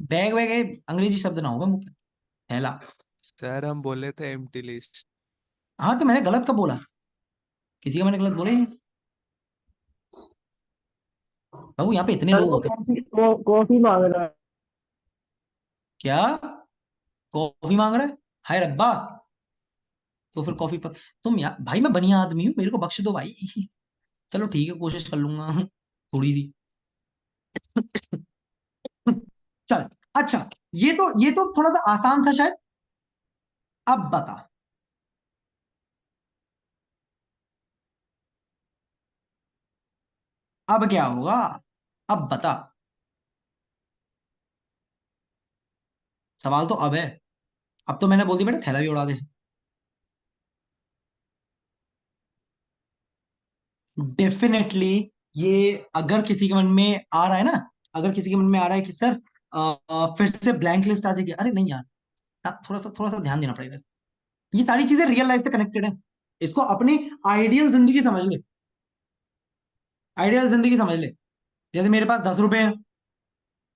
बैग वैग ये अंग्रेजी शब्द ना होगा मुंह पे। थैला। सर हम बोले थे एम्प्टी लिस्ट। हाँ तो मैंने गलत कब बोला? किसी का मैंने गलत बोला ही नहीं। बाबू यहाँ पे इतने सर लोग वो होते हैं। कॉफी मांग रहा है। क्या? कॉफी मांग रहा है? हाय रब्बा। तो फिर कॉफी पर तुम यार भाई, मैं बढ़िया आदमी हूँ, मेरे को बख्श दो भाई। चलो ठीक है, कोशिश कर लूंगा थोड़ी सी। चल। अच्छा, ये तो थोड़ा सा आसान था शायद। अब बता। अब क्या होगा? अब बता। सवाल तो अब है। अब तो मैंने बोल दिया बेटा, थैला भी उड़ा दे। डेफिनेटली। ये अगर किसी के मन में आ रहा है ना, अगर किसी के मन में आ रहा है कि सर फिर से ब्लैंक लिस्ट आ जाएगी, अरे नहीं यार। थोड़ा सा ध्यान देना पड़ेगा। ये सारी चीजें रियल लाइफ से कनेक्टेड है। इसको अपनी आइडियल जिंदगी समझ ले। आइडियल जिंदगी समझ ले। जैसे मेरे पास 10 रुपए हैं,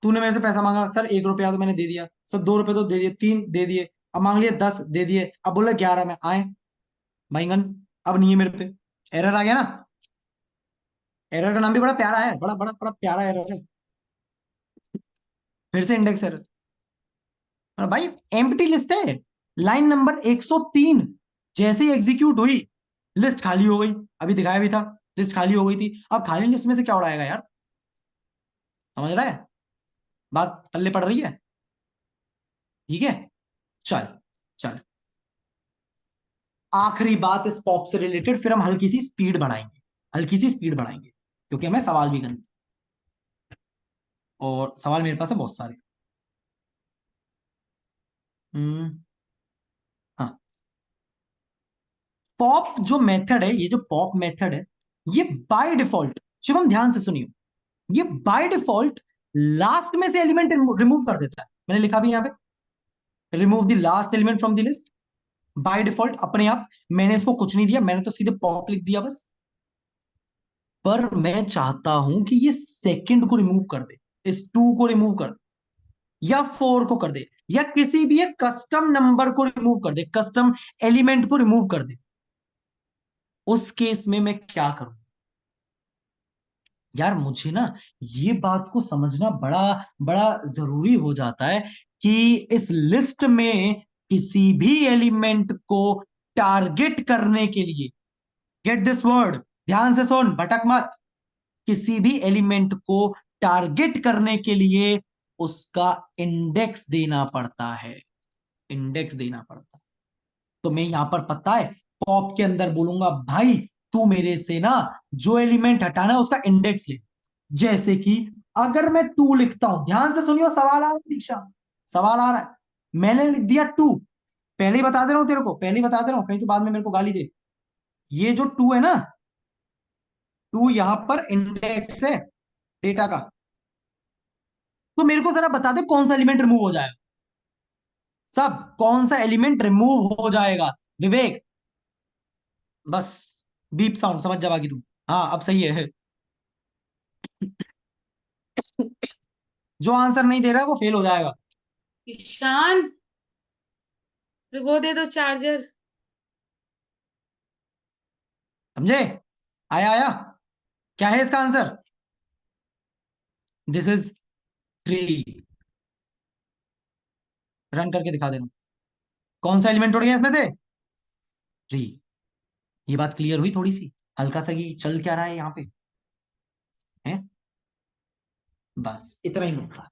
तूने मेरे से पैसा मांगा, सर 1 रुपया तो मैंने दे दिया, सर 2 रुपए तो दे दिए, 3 दे दिए, अब मांग लिए 10 दे दिए, अब बोला 11 में आए भाईगन। अब नहीं है मेरे पे। एरर आ गया ना। एरर का नाम भी बड़ा प्यारा है, बड़ा बड़ा बड़ा प्यारा एरर है। फिर से इंडेक्स एरर। और भाई एम्प्टी लिस्ट है। लाइन नंबर 103 जैसे ही एग्जीक्यूट हुई, लिस्ट खाली हो गई। अभी दिखाया भी था, लिस्ट खाली हो गई थी। अब खाली लिस्ट में से क्या उड़ाएगा यार? समझ रहा है? बात पल्ले पड़ रही है? ठीक है। चल। चल, आखिरी बात इस पॉप से रिलेटेड, फिर हम हल्की सी स्पीड बढ़ाएंगे। हल्की सी स्पीड बढ़ाएंगे क्योंकि हमें सवाल भी करने, और सवाल मेरे पास है बहुत सारे। हम्म। हाँ। पॉप जो मेथड है, ये जो पॉप मेथड है, ये बाय डिफॉल्ट, शिवम ध्यान से सुनियो, ये बाय डिफॉल्ट लास्ट में से एलिमेंट रिमूव कर देता है। मैंने लिखा भी यहां पे, remove the last element from the list. By default अपने आप। मैंने इसको कुछ नहीं दिया, मैंने तो सीधे पॉप लिख दिया बस। पर मैं चाहता हूं कि ये सेकंड को रिमूव कर दे, इस 2 को रिमूव कर दे, या 4 को कर दे, या किसी भी एक कस्टम नंबर को रिमूव कर दे, कस्टम एलिमेंट को रिमूव कर दे। उस केस में मैं क्या करूं? यार मुझे ना ये बात को समझना बड़ा बड़ा जरूरी हो जाता है कि इस लिस्ट में किसी भी एलिमेंट को टारगेट करने के लिए गेट दिस वर्ड, ध्यान से सुन, भटक मत। किसी भी एलिमेंट को टारगेट करने के लिए उसका इंडेक्स देना पड़ता है, इंडेक्स देना पड़ता है। तो मैं यहां पर पता है पॉप के अंदर बोलूंगा भाई तू मेरे से ना जो एलिमेंट हटाना है उसका इंडेक्स ले। जैसे कि अगर मैं 2 लिखता हूं, ध्यान से सुनियो, सवाल आ रहा है दीक्षा, सवाल आ रहा है। मैंने लिख दिया 2, पहले ही बता दे रहा हूं तेरे को, पहले ही बता दे रहा हूं, कहीं तो बाद में मेरे को गाली दे। ये जो 2 है ना, 2 यहां पर इंडेक्स है डेटा का। तो मेरे को जरा बता दे कौन सा एलिमेंट रिमूव हो जाएगा, सब कौन सा एलिमेंट रिमूव हो जाएगा विवेक। बस बीप साउंड समझ जा बाकी तू। हाँ अब सही है। जो आंसर नहीं दे रहा है वो फेल हो जाएगा। ईशान, वो दे दो चार्जर। समझे? आया आया? क्या है इसका आंसर? This is 3। रन करके दिखा देना। कौन सा एलिमेंट उड़ गया इसमें से? 3। ये बात क्लियर हुई थोड़ी सी, हल्का सा कि चल क्या रहा है यहाँ पे है। बस इतना ही मुद्दा है,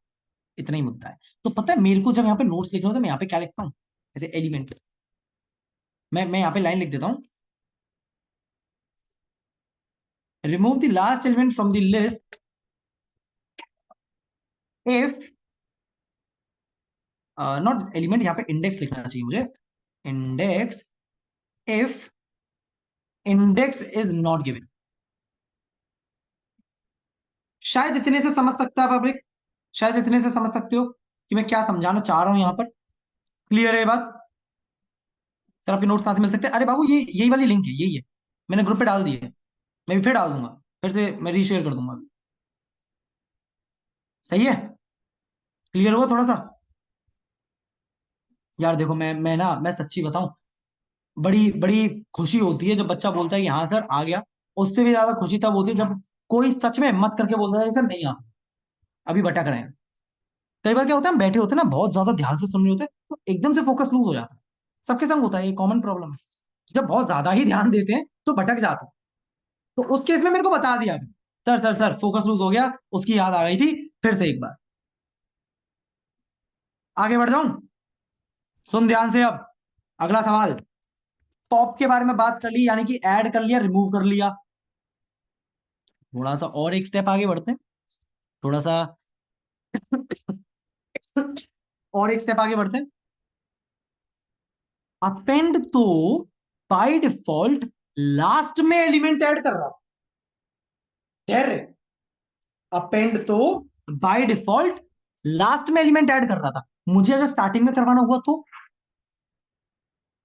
इतना ही मुद्दा है। तो पता है मेरे को जब यहाँ पे नोट्स लिखना होता है मैं यहाँ पे क्या लिखता हूँ, जैसे एलिमेंट, मैं यहाँ पे लाइन लिख देता हूँ, remove the last element from the list if, not element, यहाँ पे इंडेक्स लिखना चाहिए मुझे, index if index is not given. शायद इतने से समझ सकता है पब्लिक, शायद इतने से समझ सकते हो कि मैं क्या समझाना चाह रहा हूं यहां पर। क्लियर है ये बात? सर आपके नोट्स साथ मिल सकते हैं? अरे बाबू ये यही वाली लिंक है, यही है, मैंने ग्रुप पे डाल दी है, मैं भी फिर डाल दूंगा, फिर से मैं रीशेयर कर दूंगा अभी। सही है? क्लियर हुआ थोड़ा सा? यार देखो मैं सच्ची बताऊं, बड़ी बड़ी खुशी होती है जब बच्चा बोलता है कि हाँ सर आ गया। उससे भी ज्यादा खुशी तब होती है जब कोई सच में हिम्मत करके बोलता है कि सर नहीं आ, अभी भटक रहे हैं। कई बार क्या होता है हम बैठे होते हैं ना, बहुत ज्यादा ध्यान से सुन रहे होते हैं, तो एकदम से फोकस लूज हो जाता है। सबके संग होता है, ये कॉमन प्रॉब्लम है। जब बहुत ज्यादा ही ध्यान देते हैं तो भटक जाते हैं। तो उस केस में मेरे को बता दिया अभी, sir sir sir focus lose हो गया, उसकी याद आ गई थी, फिर से एक बार। आगे बढ़ जाऊं? सुन ध्यान से अब, अगला सवाल। पॉप के बारे में बात कर ली, यानी कि ऐड कर लिया, रिमूव कर लिया। थोड़ा सा और एक स्टेप आगे बढ़ते हैं, थोड़ा सा और एक स्टेप आगे बढ़ते हैं। अपेंड तो बाय डिफॉल्ट लास्ट में एलिमेंट ऐड कर रहा था, धैर्य। अपेंड तो बाय डिफॉल्ट लास्ट में एलिमेंट ऐड कर रहा था, मुझे अगर स्टार्टिंग में करवाना हुआ तो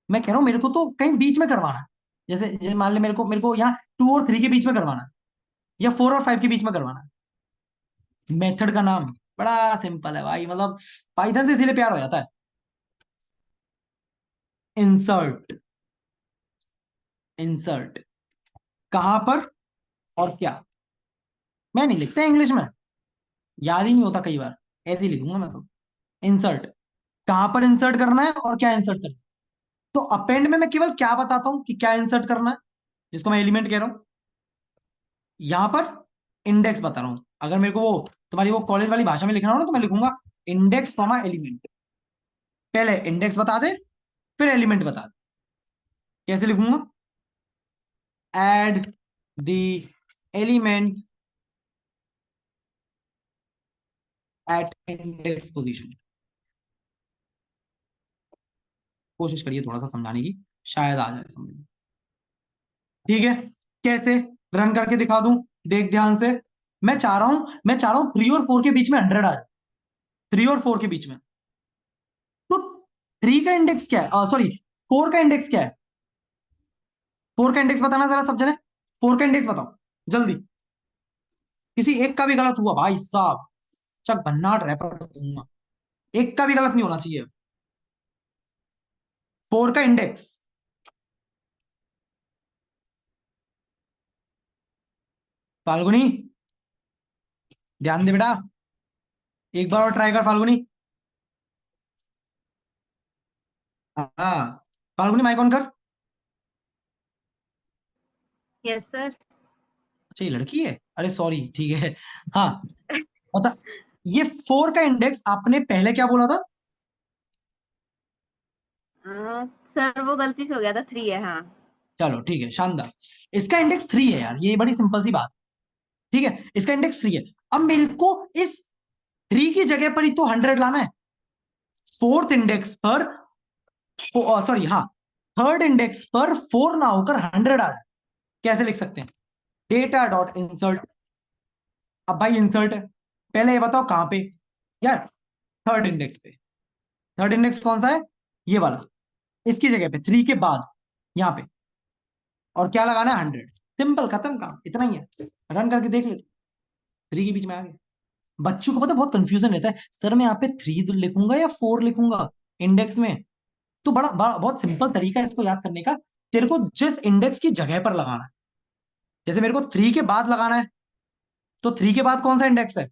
मैं कह रहा हूं मेरे को तो कहीं बीच में करवाना है। जैसे मान ले मेरे को यहाँ 2 और 3 के बीच में करवाना है, या 4 और 5 के बीच में करवाना है। मेथड का नाम बड़ा सिंपल है भाई, मतलब पाइथन से इसीलिए प्यार हो जाता है, इंसर्ट। इंसर्ट कहां पर और क्या, मैं नहीं लिखता इंग्लिश में, याद ही नहीं होता कई बार, ऐसे ही लिखूंगा मैं तो। इंसर्ट, कहां पर इंसर्ट करना है और क्या इंसर्ट करना है। तो अपेंड में मैं केवल क्या बताता हूं कि क्या इंसर्ट करना है, जिसको मैं एलिमेंट कह रहा हूं। यहां पर इंडेक्स बता रहा हूं। अगर मेरे को वो तुम्हारी वो कॉलेज वाली भाषा में लिखना हो ना, तो मैं लिखूंगा इंडेक्स कॉमा एलिमेंट। पहले इंडेक्स बता दे, फिर एलिमेंट बता दे। कैसे लिखूंगा? Add the element at index position. कोशिश करिए थोड़ा सा समझाने की, शायद आ जाए समझ में। ठीक है, कैसे रन करके दिखा दूं, देख ध्यान से। मैं चाह रहा हूं 3 और 4 के बीच में 100 आ जाए, 3 और 4 के बीच में। तो 3 का इंडेक्स क्या है, सॉरी 4 का इंडेक्स क्या है? 4 का इंडेक्स बताना जरा सब जने, 4 का इंडेक्स बताओ जल्दी। किसी एक का भी गलत हुआ भाई साहब, चक भन्नाट रैपर दूंगा। एक का भी गलत नहीं होना चाहिए। 4 का इंडेक्स, फाल्गुनी ध्यान दे बेटा, एक बार और ट्राई कर फाल्गुनी। हाँ फाल्गुनी माइक ऑन कर। Yes sir. अच्छा ये लड़की है, अरे सॉरी, ठीक है। हाँ बता, ये 4 का इंडेक्स आपने पहले क्या बोला था? सर वो गलती से हो गया था, 3 है हाँ। चलो ठीक है, शानदार। इसका इंडेक्स 3 है यार, ये बड़ी सिंपल सी बात। ठीक है, इसका इंडेक्स 3 है। अब मेरे को इस 3 की जगह पर ही तो 100 लाना है। फोर्थ इंडेक्स पर, सॉरी हाँ, थर्ड इंडेक्स पर 4 ना होकर 100 आ रहा है। कैसे लिख सकते हैं? Data dot insert. अब भाई इंसर्ट है, पहले ये बताओ कहां पे यार? थर्ड इंडेक्स पे। थर्ड इंडेक्स कौन सा है? ये वाला। इसकी जगह पे 3 के बाद यहां पे, और क्या लगाना है? 100। सिंपल, खत्म काम, इतना ही है। रन करके देख ले, 3 के बीच में आ गया। बच्चों को पता बहुत कंफ्यूजन रहता है, सर मैं यहाँ पे 3 लिखूंगा या 4 लिखूंगा इंडेक्स में। तो बहुत सिंपल तरीका है इसको याद करने का। तेरे को जिस इंडेक्स की जगह पर लगाना है, जैसे मेरे को 3 के बाद लगाना है, तो 3 के बाद कौन सा इंडेक्स है?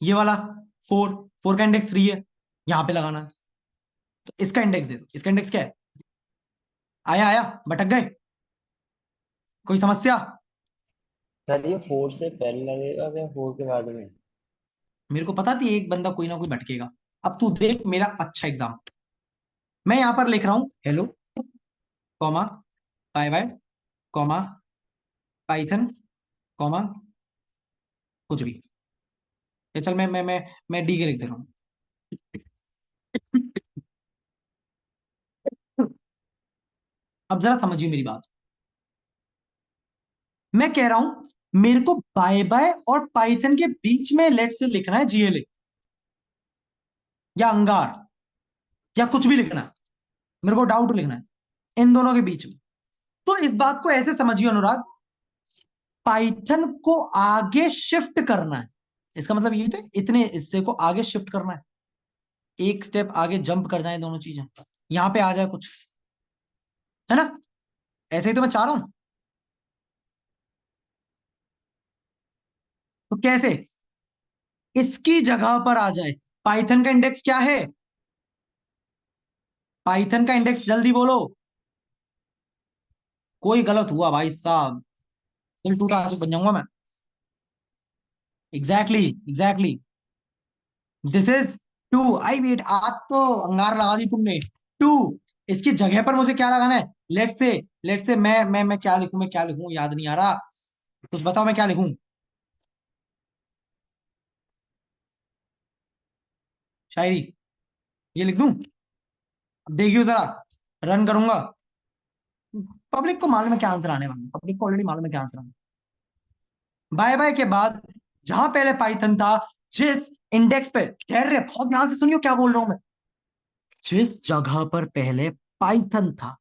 ये वाला 4। 4 का इंडेक्स 3 है, यहां पे लगाना है। तो इसका इंडेक्स दे दो, इसका इंडेक्स क्या है? आया आया, भटक गए? कोई समस्या? सर ये 4 से पहले लगेगा या 4 के बाद में? मेरे को पता थी एक बंदा कोई ना कोई भटकेगा। अब तू देख मेरा अच्छा एग्जाम, मैं यहां पर लिख रहा हूं hello comma bye bye comma Python comma कुछ भी। ये चल मैं डी के लिख दे रहा हूं। अब जरा समझिए मेरी बात। मैं कह रहा हूं मेरे को बाय बाय और पाइथन के बीच में लेट से लिखना है जीएलए या अंगार या कुछ भी लिखना है, मेरे को डाउट लिखना है इन दोनों के बीच में। तो इस बात को ऐसे समझिए अनुराग, पाइथन को आगे शिफ्ट करना है। इसका मतलब ये तो इतने हिस्से को आगे शिफ्ट करना है, एक स्टेप आगे जंप कर जाए दोनों चीजें, यहां पे आ जाए कुछ, है ना? ऐसे ही तो मैं चाह रहा हूं। तो कैसे इसकी जगह पर आ जाए? पाइथन का इंडेक्स क्या है? पाइथन का इंडेक्स जल्दी बोलो। कोई गलत हुआ भाई साहब, दिल टूटा आशिक बन जाऊंगा मैं। Exactly exactly, this is 2। I wait, आज तो अंगार लगा दी तुमने। 2। इसकी जगह पर मुझे क्या लगाना है? लेट से मैं क्या लिखूं, मैं क्या लिखूं, याद नहीं आ रहा। कुछ बताओ मैं क्या लिखूं? शायरी ये लिख दूं? अब देखियो जरा, रन करूंगा। पब्लिक को मालूम है क्या आंसर आने वाला है, पब्लिक को ऑलरेडी मालूम है क्या आंसर आने। बाय बाय के बाद जहां पहले पाइथन था, जिस इंडेक्स पे, ठहर रहे बहुत ध्यान से सुनियो क्या बोल रहा हूं मैं। जिस जगह पर पहले पाइथन था,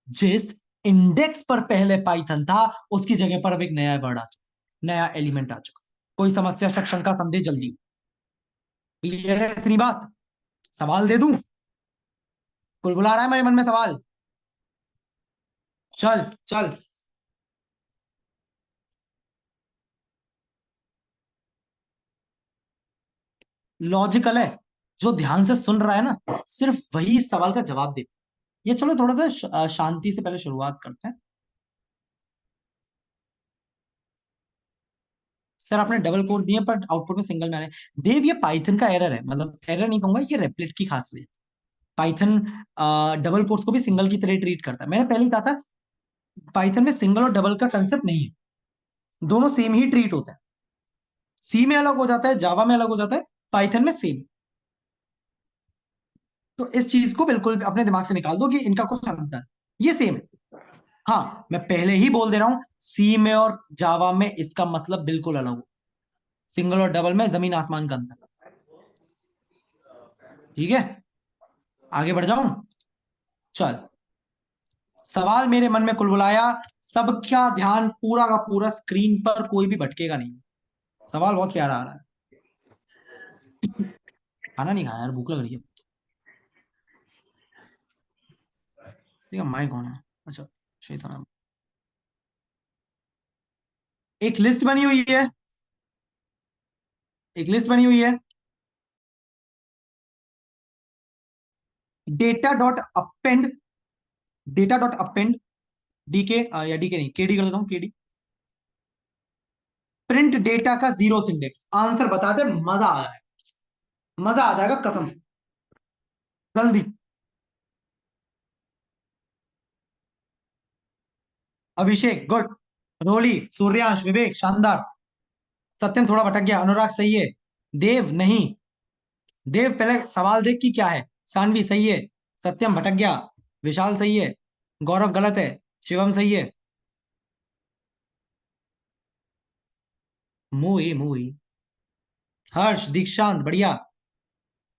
जिस इंडेक्स पर पहले पाइथन था, उसकी जगह पर अब एक नया वर्ड आ चुका, नया एलिमेंट आ चुका। कोई समस्या, शक, शंका, संदेह? जल्दी क्लियर है इतनी बात? सवाल दे दूं? कोई बुला रहा है मेरे मन में सवाल? चल चल। लॉजिकल है, जो ध्यान से सुन रहा है ना, सिर्फ वही इस सवाल का जवाब दे। ये चलो थोड़ा सा शांति से पहले शुरुआत करते हैं। सर आपने डबल कोड दिए पर आउटपुट में सिंगल में आ रहा है। देव ये पाइथन का एरर है, मतलब एरर नहीं कहूंगा, ये रेपलेट की खासियत। पाइथन डबल कोट्स को भी सिंगल की तरह ट्रीट करता है। मैंने पहले ही कहा था पाइथन में सिंगल और डबल का कंसेप्ट नहीं है, दोनों सेम ही ट्रीट होता है। सी में अलग हो जाता है, जावा में अलग हो जाता है, पाइथन में सेम। तो इस चीज को बिल्कुल अपने दिमाग से निकाल दो कि इनका कुछ अंतर, ये सेम है। हाँ मैं पहले ही बोल दे रहा हूं, सी में और जावा में इसका मतलब बिल्कुल अलग हो। सिंगल और डबल में जमीन आसमान का अंतर। ठीक है, आगे बढ़ जाऊं? चल, सवाल मेरे मन में कुलबुलाया, सबका ध्यान पूरा का पूरा स्क्रीन पर, कोई भी भटकेगा नहीं। सवाल बहुत प्यारा आ रहा है। खाना नहीं खाया यार, भूख लग रही है। ठीक है, माइक कौन है? अच्छा, शैतान। एक लिस्ट बनी हुई है, एक लिस्ट बनी हुई है, data dot append, data dot append DK या डीके नहीं, केडी कर देता हूं, केडी। प्रिंट डेटा का जीरो इंडेक्स, आंसर बता दे, मजा आ जाएगा, मजा आ जाएगा कसम से, जल्दी। अभिषेक गुड, रोली, सूर्यांश, विवेक शानदार, सत्यम थोड़ा भटक गया, अनुराग सही है, देव नहीं, देव पहले सवाल देख कि क्या है, सानवी सही है, सत्यम भटक गया, विशाल सही है, गौरव गलत है, शिवम सही है, मोई मोई, हर्ष, दीक्षांत बढ़िया।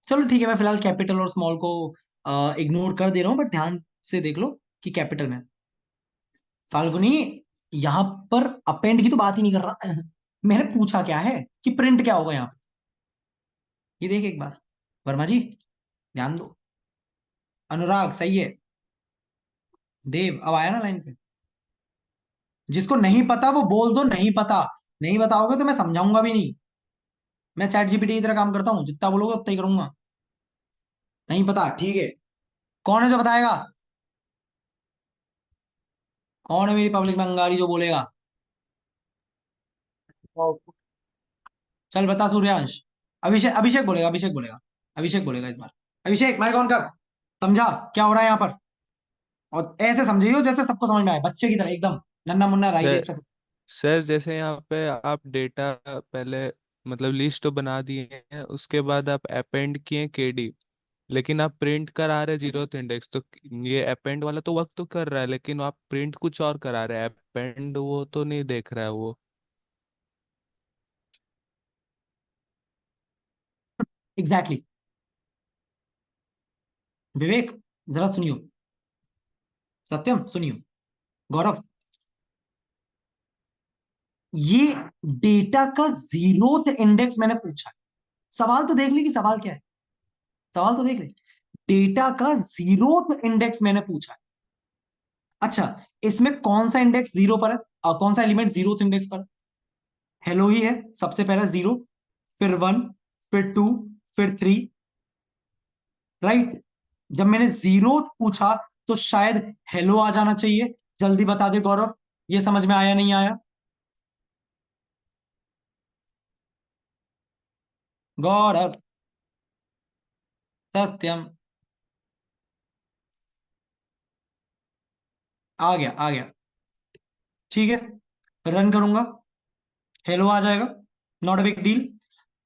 चलो ठीक है, मैं फिलहाल कैपिटल और स्मॉल को इग्नोर कर दे रहा हूं, बट ध्यान से देख लो कि कैपिटल में। फाल्गुनी, यहां पर अपेंड की तो बात ही नहीं कर रहा मैंने पूछा क्या है कि प्रिंट क्या होगा यहाँ पे, ये देख एक बार, वर्मा जी ध्यान दो। अनुराग सही है, देव अब आया ना लाइन पे, जिसको नहीं पता वो बोल दो नहीं पता, नहीं बताओगे तो मैं समझाऊंगा भी नहीं, मैं चैट जीपीटी की तरह काम करता हूँ, जितना बोलोगे उतना ही करूंगा। नहीं पता ठीक है, कौन है जो बताएगा, कौन है मेरी पब्लिक में अंगारी जो बोलेगा, चल बता सूर्यांश। अभिषेक, अभिषेक बोलेगा, अभिषेक बोलेगा, अभिषेक बोलेगा इस बार, अभिषेक माइक ऑन कर, समझा क्या हो रहा है यहाँ पर, और ऐसे समझियो जैसे सबको समझ में आए, बच्चे की तरह एकदम नन्ना मुन्ना राई दे सर सकते। सर जैसे यहाँ पे आप डेटा पहले मतलब लिस्ट तो बना दिए हैं, उसके बाद आप अपेंड किए केडी, लेकिन आप प्रिंट करा रहे जीरोथ इंडेक्स, तो ये अपेंड वाला तो वर्क तो कर रहा है, लेकिन आप प्रिंट कुछ और करा रहे हैं, अपेंड वो तो नहीं देख रहा है वो। Exactly exactly. विवेक जरा सुनियो, सत्यम सुनियो, गौरव, ये डेटा का जीरोथ इंडेक्स मैंने पूछा है, सवाल तो देख ली कि सवाल क्या है, सवाल तो देख ले, डेटा का जीरोथ इंडेक्स मैंने पूछा है। अच्छा, इसमें कौन सा इंडेक्स जीरो पर है, कौन सा एलिमेंट जीरोथ इंडेक्स पर, हेलो ही है, सबसे पहला जीरो, फिर वन, फिर टू, फिर थ्री, राइट। जब मैंने जीरो पूछा तो शायद हेलो आ जाना चाहिए, जल्दी बता दे गौरव, ये समझ में आया नहीं आया, गौरव, सत्यम, आ गया आ गया, ठीक है, रन करूंगा, हेलो आ जाएगा, नॉट अ बिग डील।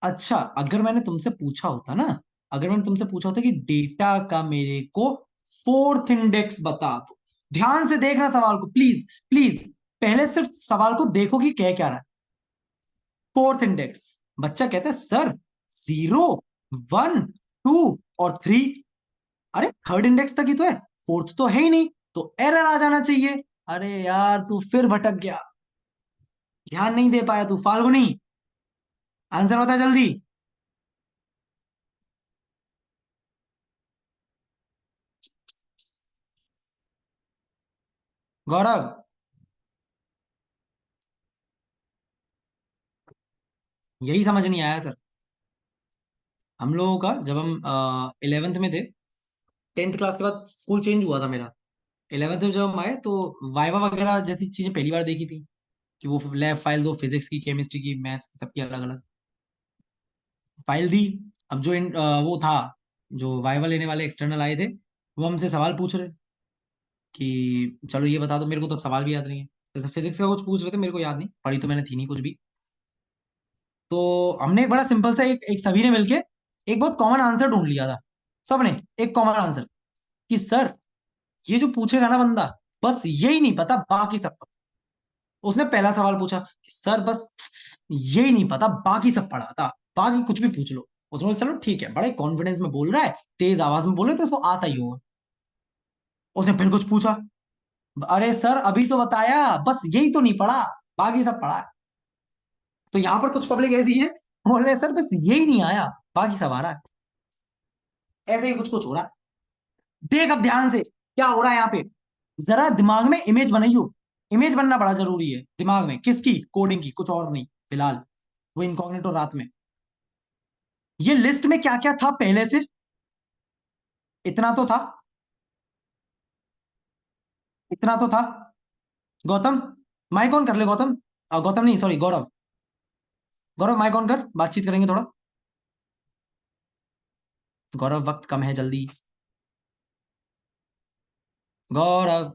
अच्छा, अगर मैंने तुमसे पूछा होता ना, अगर मैंने तुमसे पूछा होता कि डेटा का मेरे को फोर्थ इंडेक्स बता दो, ध्यान से देखना सवाल को प्लीज प्लीज, पहले सिर्फ सवाल को देखो कि कह क्या रहा है। फोर्थ इंडेक्स, बच्चा कहता है सर जीरो, वन, टू और थ्री, अरे थर्ड इंडेक्स तक ही तो है, फोर्थ तो है ही नहीं, तो एरर आ जाना चाहिए। अरे यार तू फिर भटक गया, ध्यान नहीं दे पाया तू, फाल्गुनी आंसर बता जल्दी। गौरव, यही समझ नहीं आया सर, हम लोगों का जब हम 11th में थे, 10th क्लास के बाद स्कूल चेंज हुआ था मेरा, 11th में जब हम आए तो वाइवा वगैरह जैसी चीजें पहली बार देखी थी, कि वो लैब फाइल दो, फिजिक्स की, केमिस्ट्री की, मैथ्स की, सबकी अलग अलग फाइल दी। अब जो वो था, जो वाइवा लेने वाले एक्सटर्नल आए थे, वो हमसे सवाल पूछ रहे कि चलो ये बता दो, मेरे को तो अब सवाल भी याद नहीं है, जैसे फिजिक्स का कुछ पूछ रहे थे, मेरे को याद नहीं, पढ़ी तो मैंने थी नहीं कुछ भी, तो हमने एक बड़ा सिंपल सा एक सभी ने मिलके एक बहुत कॉमन आंसर ढूंढ लिया था, सबने एक कॉमन आंसर, कि सर ये जो पूछेगा ना बंदा, बस यही नहीं पता बाकी सब पता। उसने पहला सवाल पूछा कि सर बस यही नहीं पता बाकी सब पढ़ा था, बाकी कुछ भी पूछ लो। उसने बोला, चलो ठीक है, बड़े कॉन्फिडेंस में बोल रहा है, तेज आवाज में बोले तो उसको आता ही होगा। उसने फिर कुछ पूछा, अरे सर अभी तो बताया, बस यही तो नहीं पढ़ा, बाकी सब पढ़ा है। तो यहाँ पर कुछ पब्लिक ऐसी है, बोल रहे सर तो यही नहीं आया, बाकी सब आ रहा है, ऐसे ही कुछ कुछ हो रहा है। देख अब ध्यान से क्या हो रहा है यहाँ पे, जरा दिमाग में इमेज बनाइयो, इमेज बनना बड़ा जरूरी है दिमाग में, किसकी, कोडिंग की, कुछ और नहीं फिलहाल, वो इनकॉग्निटो रात में। ये लिस्ट में क्या क्या था पहले से, इतना तो था, इतना तो था, गौतम माइक ऑन कर ले गौतम। गौतम नहीं, sorry, Gaurav. Gaurav mike on कर, बातचीत करेंगे थोड़ा। गौरव वक्त कम है, जल्दी। गौरव।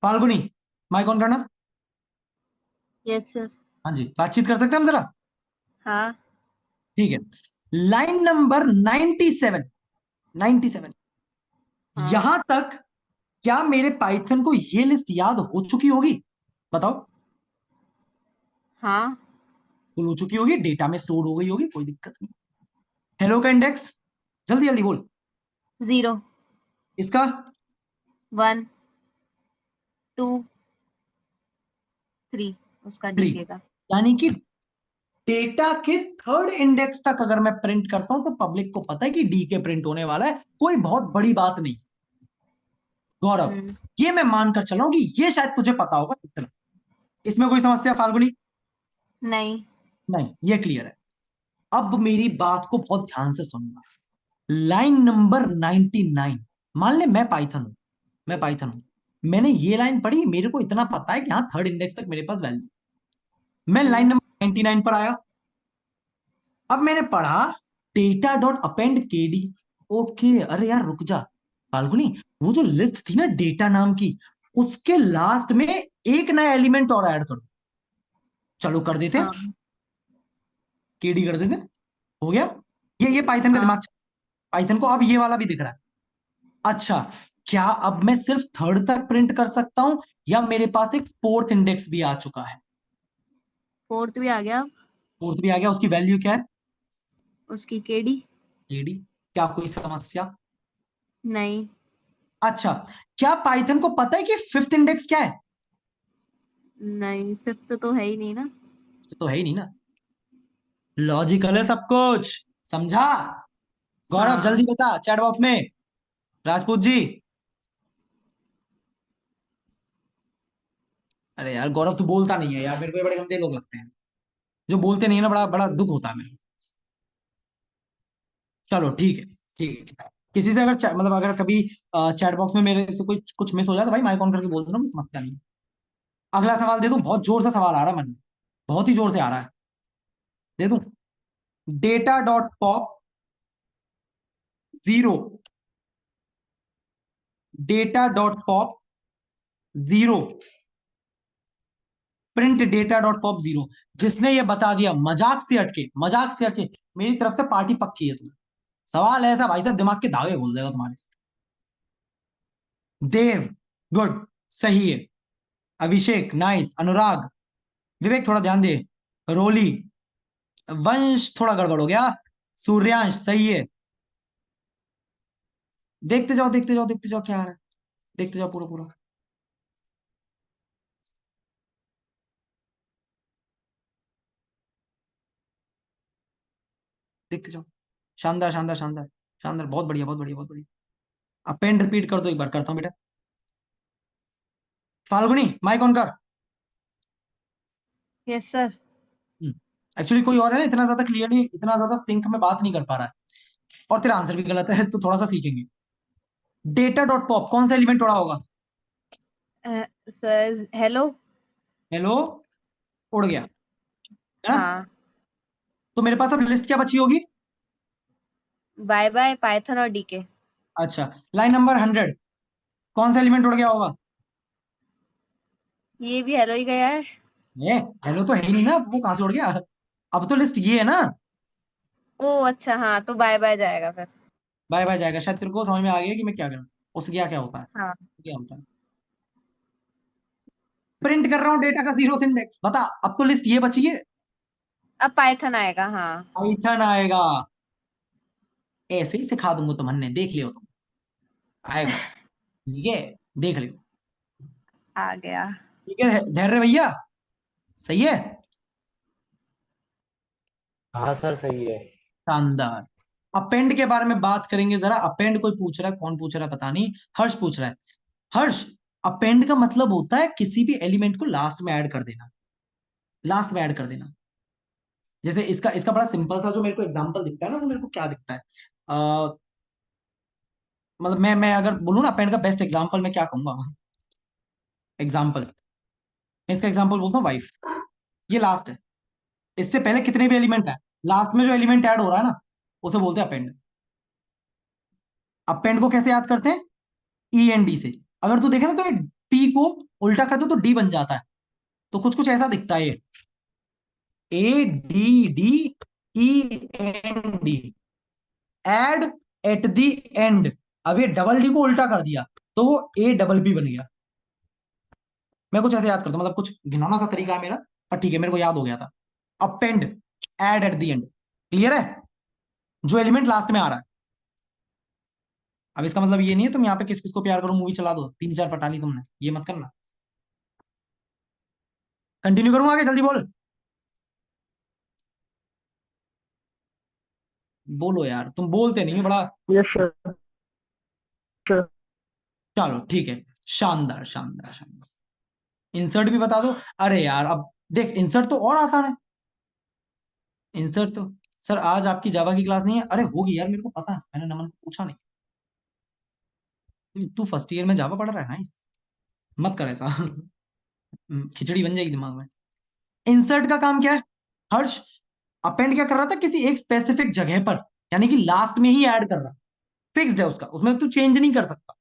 फाल्गुनी माइक ऑन करना। Yes sir. हाँ जी, बातचीत कर सकते हैं हम जरा? हाँ। ठीक है। लाइन नंबर 97, 97, हाँ। यहां तक क्या मेरे पाइथन को ये लिस्ट याद हो चुकी होगी? बताओ। हाँ। फुल हो चुकी होगी, डेटा में स्टोर हो गई होगी, कोई दिक्कत नहीं। हेलो का इंडेक्स, जल्दी जल्दी बोल। 0 इसका 1 2 3 उसका 3, डीके का। यानी कि डेटा के थर्ड इंडेक्स तक अगर मैं प्रिंट करता हूं तो पब्लिक को पता है कि डी के प्रिंट होने वाला है, कोई बहुत बड़ी बात नहीं। गौरव, ये मैं मानकर चल रहा हूं कि ये शायद तुझे पता होगा इतना। इसमें कोई समस्या फाल्गुनी? नहीं। नहीं, ये क्लियर है। अब मेरी बात को बहुत ध्यान से सुनना। लाइन नंबर 99, मान ले मैं पाइथन हूं, मैं पाइथन हूं, मैंने ये लाइन पढ़ी, मेरे को इतना पता है कि हाँ थर्ड इंडेक्स तक मेरे पास वैल्यू। मैं लाइन नंबर 99 पर आया। अब मैंने पढ़ा data dot append KD. Okay, अरे यार रुक जा फाल्गुनी, वो जो लिस्ट थी ना डेटा नाम की, उसके लास्ट में एक नया एलिमेंट और ऐड करो। चलो कर देते हैं, हाँ। केडी कर देते हैं। हो गया। ये पाइथन का हाँ। दिमाग, पाइथन को अब ये वाला भी दिख रहा है। अच्छा, क्या अब मैं सिर्फ थर्ड तक प्रिंट कर सकता हूं, या मेरे पास एक फोर्थ इंडेक्स भी आ चुका है? फोर्थ भी आ गया। फोर्थ भी आ गया, उसकी वैल्यू क्या है? उसकी केडी। केडी। क्या कोई समस्या? नहीं। अच्छा, क्या पाइथन को पता है कि फिफ्थ इंडेक्स क्या है? नहीं, फिफ्थ तो है ही नहीं ना। तो है ही नहीं ना। लॉजिकल है सब कुछ, समझा? गौरव हाँ। जल्दी बता चैट बॉक्स में। राजपूत जी। अरे यार गौरव, तू बोलता नहीं है यार, मेरे को ये बड़े गंदे लोग लगते हैं जो बोलते नहीं है ना, बड़ा बड़ा दुख होता है मेरे को। चलो ठीक है, ठीक है। किसी से अगर मतलब अगर कभी चैट बॉक्स में मेरे से कोई कुछ मिस हो जाए तो भाई माइक ऑन करके बोल देना, कोई समस्या नहीं। अगला सवाल दे दूं, बहुत जोर से सवाल आ रहा है मन में, बहुत ही जोर से आ रहा है। दे दूं? Data dot pop 0, data dot pop 0, print data dot pop 0। जिसने ये बता दिया मजाक से हटके, मजाक से हटके, मेरी तरफ से पार्टी पक्की है तुम्हें। सवाल ऐसा भाई साहब दिमाग के धागे खोल देगा तुम्हारे। देव, गुड, सही है। अभिषेक, नाइस। अनुराग, विवेक थोड़ा ध्यान दे। रोली, वंश थोड़ा गड़बड़ हो गया। सूर्यांश, सही है। देखते जाओ देखते जाओ देखते जाओ क्या आ रहा है, देखते जाओ पूरा पूरा। देखते जाओ। शानदार शानदार शानदार शानदार, बहुत बढ़िया बहुत बढ़िया बहुत बढ़िया। अब पेन रिपीट कर दो, एक बार करता हूँ बेटा। फाल्गुनी माइक ऑन कर। Yes sir. एक्चुअली कोई और है ना, इतना ज्यादा क्लियरली, इतना ज्यादा सिंक में बात नहीं कर पा रहा है, और तेरा आंसर भी गलत है, तो थोड़ा सा सीखेंगे। डेटा डॉट पॉप कौन सा एलिमेंट उड़ा होगा? Sir hello. हेलो, उड़ गया है ना? हाँ। तो मेरे पास अब लिस्ट क्या बची होगी? बाय बाय पाइथन और डीके। अच्छा, लाइन नंबर 100, कौन सा एलिमेंट उड़ गया होगा? ये भी हेलो ही गया है। ये हेलो तो है ही नहीं ना, वो कहां से उड़ गया? अब तो लिस्ट ये है ना। ओ अच्छा, हाँ तो बाय बाय जाएगा फिर। बाय बाय जाएगा, शायद तेरे को समझ में आ गया कि मैं क्या करूं, उससे क्या क्या होता है, हाँ। क्या होता है। प्रिंट कर रहा हूँ डेटा का जीरो इंडेक्स, बता अब तो लिस्ट ये बची है। अब पाइथन आएगा हाँ। पाइथन आएगा। ऐसे ही सिखा दूंगा तुमने, देख लियो तुम, आएगा। ठीक है, देख लियो। आ गया। ठीक है धैर्य भैया, सही है। हाँ सर सही है। शानदार। अपेंड के बारे में बात करेंगे जरा। अपेंड कोई पूछ रहा है, कौन पूछ रहा है पता नहीं, हर्ष पूछ रहा है। हर्ष, अपेंड का मतलब होता है किसी भी एलिमेंट को लास्ट में ऐड कर देना, लास्ट में ऐड कर देना। जैसे इसका इसका बड़ा सिंपल सा जो मेरे को एग्जांपल दिखता है ना, वो मेरे को क्या दिखता है, मतलब मैं अगर बोलूँ ना अपेंड का बेस्ट एग्जांपल मैं क्या कहूंगा, एग्जाम्पल, मैं इसका एग्जाम्पल बोलता हूँ वाइफ, ये लास्ट है, इससे पहले कितने भी एलिमेंट है, लास्ट में जो एलिमेंट ऐड हो रहा है ना उसे बोलते हैं अपेंड। अपेंड को कैसे याद करते हैं, ई एन डी से। अगर तू देखे ना तो पी को उल्टा कर दो तो डी बन जाता है, तो कुछ कुछ ऐसा दिखता है ये, A D D E N D, add at the end. अब ये डबल डी को उल्टा कर दिया तो वो ए डबल बी बन गया। मैं कुछ ऐसे याद करता हूं, मतलब कुछ घिनौना सा तरीका है मेरा, पर ठीक है मेरे को याद हो गया था। Append, add at the end, clear है, जो एलिमेंट लास्ट में आ रहा है। अब इसका मतलब ये नहीं है तुम यहाँ पे किस किस को प्यार करो मूवी चला दो, 3-4 पटा ली तुमने, ये मत करना। कंटिन्यू करूँ आगे, जल्दी बोल, बोलो यार, तुम बोलते नहीं हो बड़ा। Yes sir. चलो ठीक है, शानदार शानदार शानदार। इंसर्ट भी बता दो। अरे यार अब देख, इंसर्ट तो और आसान है। इंसर्ट तो सर आज आपकी जावा की क्लास नहीं है, अरे होगी यार, मेरे को पता है, मैंने नमन को पूछा नहीं। तू फर्स्ट ईयर में जावा पढ़ रहा है ना, मत कर ऐसा खिचड़ी बन जाएगी दिमाग में। इंसर्ट का काम क्या है हर्ष, अपेंड क्या कर रहा था, किसी एक स्पेसिफिक जगह पर, यानी कि लास्ट में ही ऐड कर रहा, फिक्स्ड है उसका, उसमें तू चेंज नहीं कर सकता।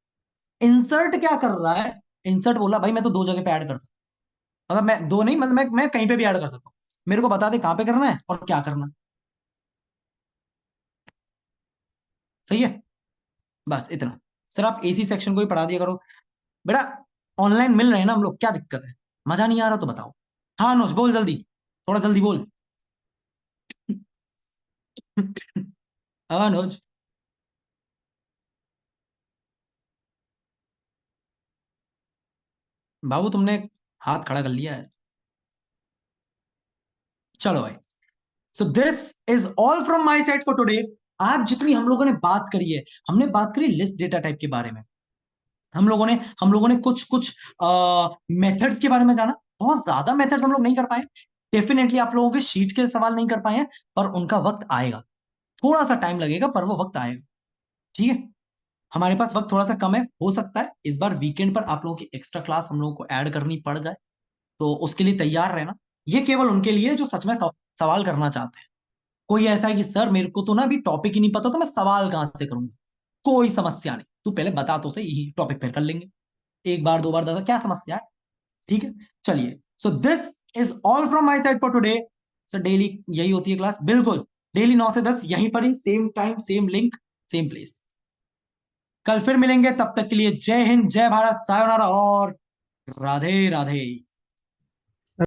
इंसर्ट क्या कर रहा है, इंसर्ट बोला भाई मैं तो 2 जगह पे ऐड कर सकता, मतलब मैं 2 नहीं, मतलब मैं कहीं पे भी ऐड कर सकता हूँ, मेरे को बता दे कहां पे करना है और क्या करना है। सही है, बस इतना। सर आप एसी सेक्शन को ही पढ़ा दिया करो बेटा, ऑनलाइन मिल रहे हैं ना हम लोग, क्या दिक्कत है, मजा नहीं आ रहा तो बताओ। हाँ अनुज बोल जल्दी, थोड़ा जल्दी बोल अनुज, बाबू तुमने हाथ खड़ा कर लिया है। चलो भाई, so this is all from my side for today. आज जितनी हम लोगों ने बात करी है, हमने बात करी लिस्ट डेटा टाइप के बारे में, हम लोगों ने कुछ कुछ मेथड्स के बारे में जाना। बहुत ज्यादा मेथड्स हम लोग नहीं कर पाए, डेफिनेटली आप लोगों के शीट के सवाल नहीं कर पाए हैं, पर उनका वक्त आएगा, थोड़ा सा टाइम लगेगा पर वो वक्त आएगा। ठीक है, हमारे पास वक्त थोड़ा सा कम है, हो सकता है इस बार वीकेंड पर आप लोगों की एक्स्ट्रा क्लास हम लोगों को ऐड करनी पड़ जाए, तो उसके लिए तैयार रहना। ये केवल उनके लिए जो सच में सवाल करना चाहते हैं। कोई ऐसा है कि सर मेरे को तो ना अभी टॉपिक ही नहीं पता तो मैं सवाल कहां से करूंगा, कोई समस्या नहीं, तू पहले बता तो सही, यही टॉपिक फिर कर लेंगे, 1 बार 2 बार 10 क्या समस्या है। ठीक है, चलिए, so this is all from my side for today. Sir daily यही होती है क्लास, बिल्कुल डेली 9 से 10 यहीं पर ही, same time same link same place. कल फिर मिलेंगे, तब तक के लिए जय हिंद, जय भारत, सायोनारा और राधे राधे।